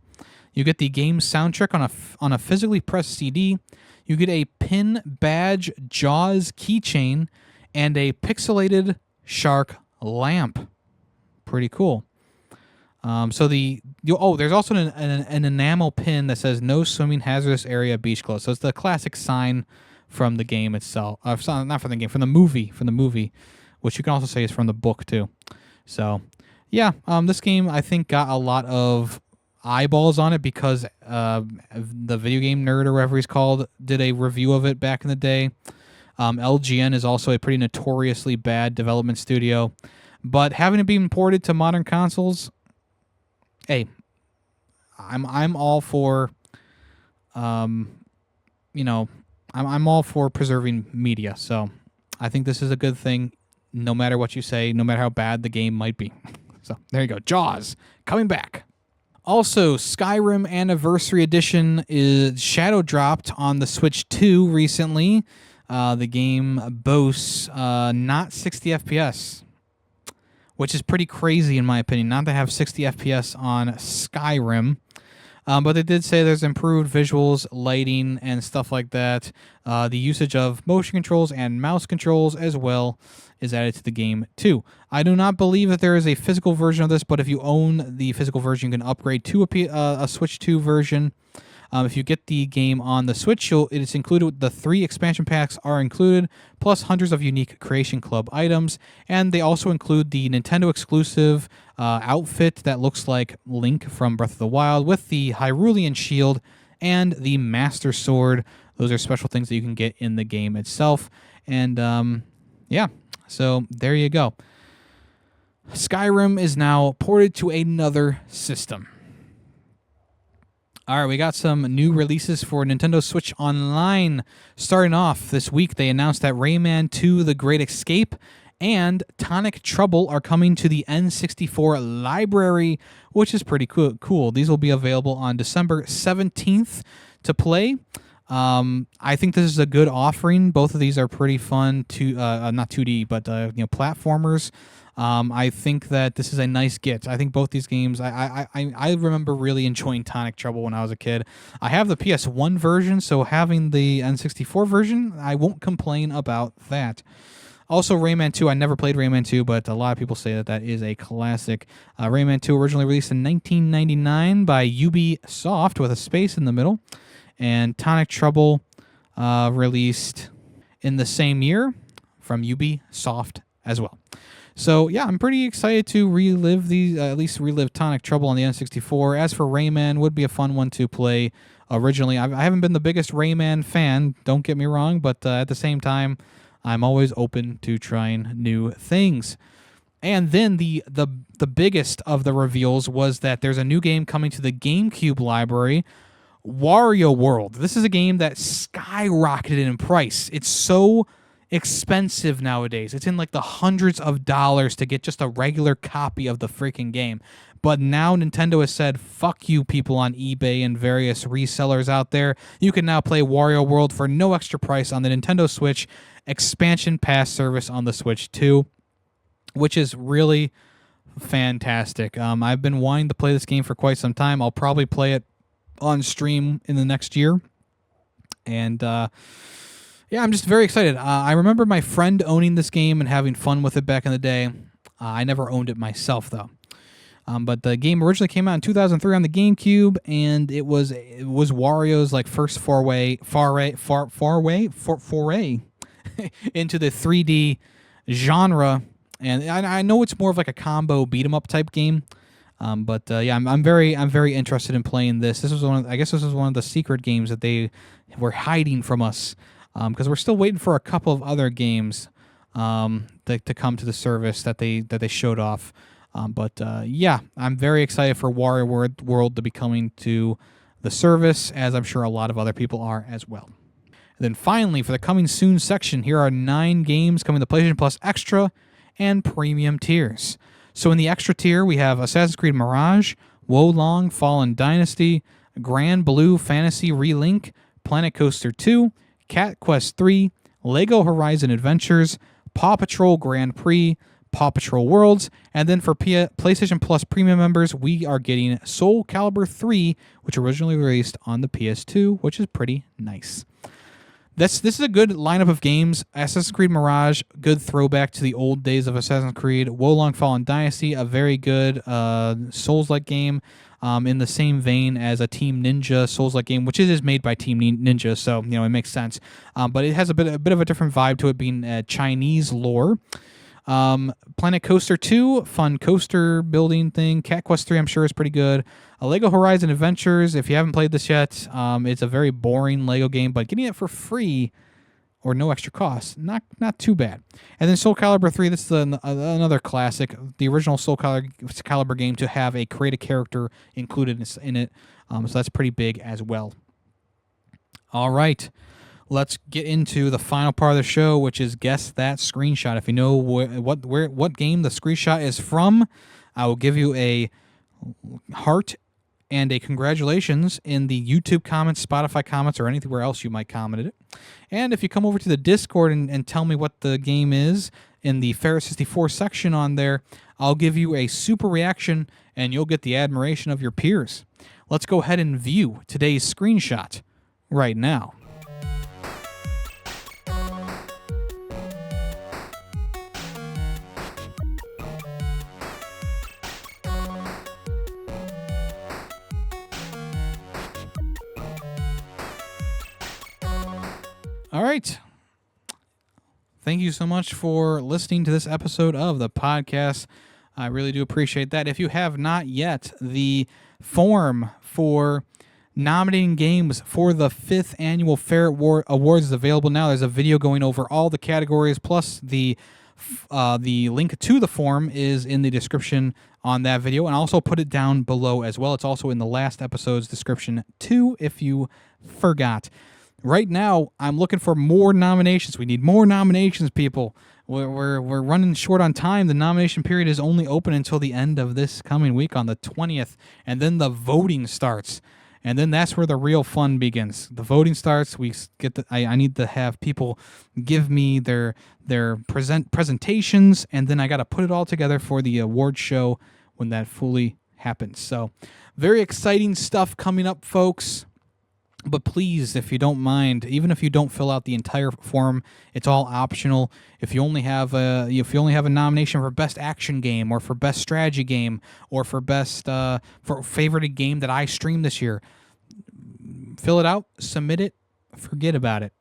You get the game soundtrack on a physically pressed CD. You get a pin badge Jaws keychain and a pixelated shark lamp. Pretty cool. There's also an enamel pin that says "No swimming, hazardous area, beach closed." So it's the classic sign from the game itself. Not from the game, from the movie, which you can also say is from the book too. So, yeah, this game I think got a lot of eyeballs on it because the video game nerd or whatever he's called did a review of it back in the day. LGN is also a pretty notoriously bad development studio. But having it be imported to modern consoles, hey, I'm all for, I'm all for preserving media. So I think this is a good thing, no matter what you say, no matter how bad the game might be. So there you go, Jaws coming back. Also, Skyrim Anniversary Edition is shadow dropped on the Switch 2 recently. The game boasts not 60 FPS. Which is pretty crazy in my opinion, not to have 60 FPS on Skyrim. But they did say there's improved visuals, lighting, and stuff like that. The usage of motion controls and mouse controls as well is added to the game too. I do not believe that there is a physical version of this, but if you own the physical version, you can upgrade to a Switch 2 version. If you get the game on the Switch, it's included with the 3 expansion packs are included, plus hundreds of unique Creation Club items, and they also include the Nintendo exclusive outfit that looks like Link from Breath of the Wild with the Hyrulean shield and the Master Sword. Those are special things that you can get in the game itself, and yeah, so there you go. Skyrim is now ported to another system. All right, we got some new releases for Nintendo Switch Online. Starting off this week, they announced that Rayman 2: The Great Escape and Tonic Trouble are coming to the N64 library, which is pretty cool. These will be available on December 17th to play. I think this is a good offering. Both of these are pretty fun, not 2D, but platformers. I think that this is a nice get. I think both these games, I remember really enjoying Tonic Trouble when I was a kid. I have the PS1 version, so having the N64 version, I won't complain about that. Also, Rayman 2, I never played Rayman 2, but a lot of people say that that is a classic. Rayman 2 originally released in 1999 by Ubisoft with a space in the middle, and Tonic Trouble released in the same year from Ubisoft as well. So, yeah, I'm pretty excited to relive these, at least relive Tonic Trouble on the N64. As for Rayman, would be a fun one to play originally. I haven't been the biggest Rayman fan, don't get me wrong, but at the same time, I'm always open to trying new things. And then the biggest of the reveals was that there's a new game coming to the GameCube library, Wario World. This is a game that skyrocketed in price. It's so expensive nowadays. It's in like the hundreds of dollars to get just a regular copy of the freaking game. But now Nintendo has said, fuck you people on eBay and various resellers out there. You can now play Wario World for no extra price on the Nintendo Switch expansion pass service on the Switch 2, which is really fantastic. I've been wanting to play this game for quite some time. I'll probably play it on stream in the next year. And yeah, I'm just very excited. I remember my friend owning this game and having fun with it back in the day. I never owned it myself, though. But the game originally came out in 2003 on the GameCube, and it was Wario's like first foray into the 3D genre. And I know it's more of like a combo beat 'em up type game. But yeah, I'm very interested in playing this. This was I guess this was one of the secret games that they were hiding from us. Because we're still waiting for a couple of other games to come to the service that they showed off. But yeah, I'm very excited for Wario World to be coming to the service, as I'm sure a lot of other people are as well. And then finally, for the coming soon section, here are 9 games coming to PlayStation Plus Extra and Premium tiers. So in the Extra tier, we have Assassin's Creed Mirage, Wolong Fallen Dynasty, Grand Blue Fantasy Relink, Planet Coaster 2, Cat Quest 3, Lego Horizon Adventures, Paw Patrol Grand Prix, Paw Patrol Worlds, and then for PlayStation Plus Premium members, we are getting Soul Calibur 3, which originally released on the PS2, which is pretty nice. This is a good lineup of games. Assassin's Creed Mirage, good throwback to the old days of Assassin's Creed. Wolong Fallen Dynasty, a very good Souls-like game in the same vein as a Team Ninja Souls-like game, which is made by Team Ninja, so it makes sense. But it has a bit of a different vibe to it, being Chinese lore. Planet Coaster 2, fun coaster building thing. Cat Quest 3, I'm sure, is pretty good. Lego Horizon Adventures, if you haven't played this yet, it's a very boring Lego game, but getting it for free or no extra cost, not too bad. And then Soul Calibur 3, this is another classic, the original Soul Calibur game to have a creative character included in it, so that's pretty big as well. All right. Let's get into the final part of the show, which is Guess That Screenshot. If you know what game the screenshot is from, I will give you a heart and a congratulations in the YouTube comments, Spotify comments, or anywhere else you might comment it. And if you come over to the Discord and tell me what the game is in the Ferret64 section on there, I'll give you a super reaction, and you'll get the admiration of your peers. Let's go ahead and view today's screenshot right now. All right. Thank you so much for listening to this episode of the podcast. I really do appreciate that. If you have not yet, the form for nominating games for the 5th annual Ferret Awards is available now. There's a video going over all the categories, plus the link to the form is in the description on that video, and I'll also put it down below as well. It's also in the last episode's description too, if you forgot. Right now, I'm looking for more nominations. We need more nominations, people. We're running short on time. The nomination period is only open until the end of this coming week on the 20th, and then the voting starts. And then that's where the real fun begins. The voting starts. I need to have people give me their presentations, and then I got to put it all together for the award show when that fully happens. So, very exciting stuff coming up, folks. But please, if you don't mind, even if you don't fill out the entire form, it's all optional. If you only have a nomination for best action game, or for best strategy game, or for best for favorite game that I streamed this year, fill it out, submit it, forget about it.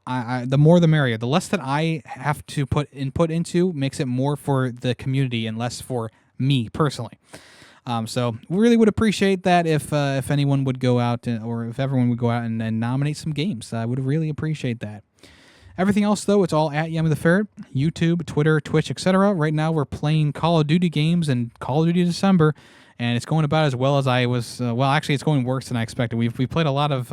The more the merrier. The less that I have to put input into makes it more for the community and less for me personally. So we really would appreciate that if anyone would go out or if everyone would go out and nominate some games. I would really appreciate that. Everything else, though, it's all at Yemmy the Ferret, YouTube, Twitter, Twitch, etc. Right now we're playing Call of Duty games in Call of Duty December, and it's going about as well as I was. Well, actually, it's going worse than I expected. We've played a lot of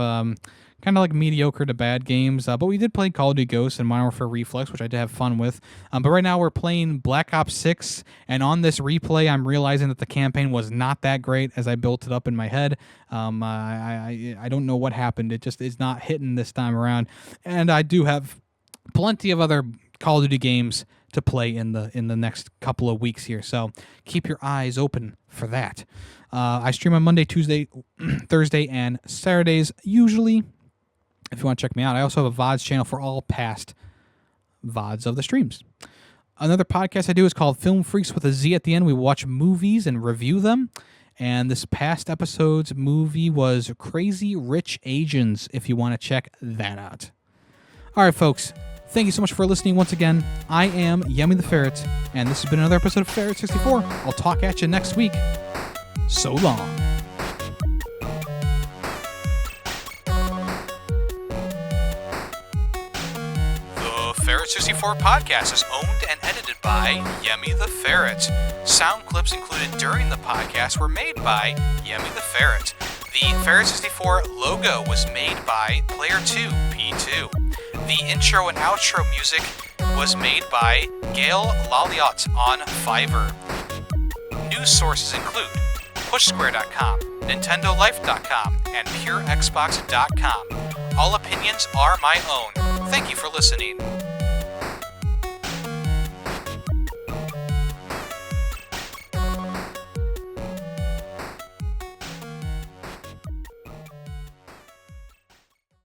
kind of like mediocre to bad games, but we did play Call of Duty Ghosts and Modern Warfare Reflex, which I did have fun with. But right now we're playing Black Ops 6, and on this replay, I'm realizing that the campaign was not that great as I built it up in my head. I don't know what happened. It just is not hitting this time around, and I do have plenty of other Call of Duty games to play in the next couple of weeks here, so keep your eyes open for that. I stream on Monday, Tuesday, Thursday, and Saturdays usually. If you want to check me out, I also have a VODs channel for all past VODs of the streams. Another podcast I do is called Film Freaks with a Z at the end. We watch movies and review them. And this past episode's movie was Crazy Rich Asians, if you want to check that out. All right, folks. Thank you so much for listening once again. I am Yemmy the Ferret, and this has been another episode of Ferret64. I'll talk at you next week. So long. Ferret64 podcast is owned and edited by Yemmy the Ferret. Sound clips included during the podcast were made by Yemmy the Ferret. The Ferret 64 logo was made by Player2P2. The intro and outro music was made by Gail Laliot on Fiverr. News sources include PushSquare.com, NintendoLife.com, and PureXbox.com. All opinions are my own. Thank you for listening.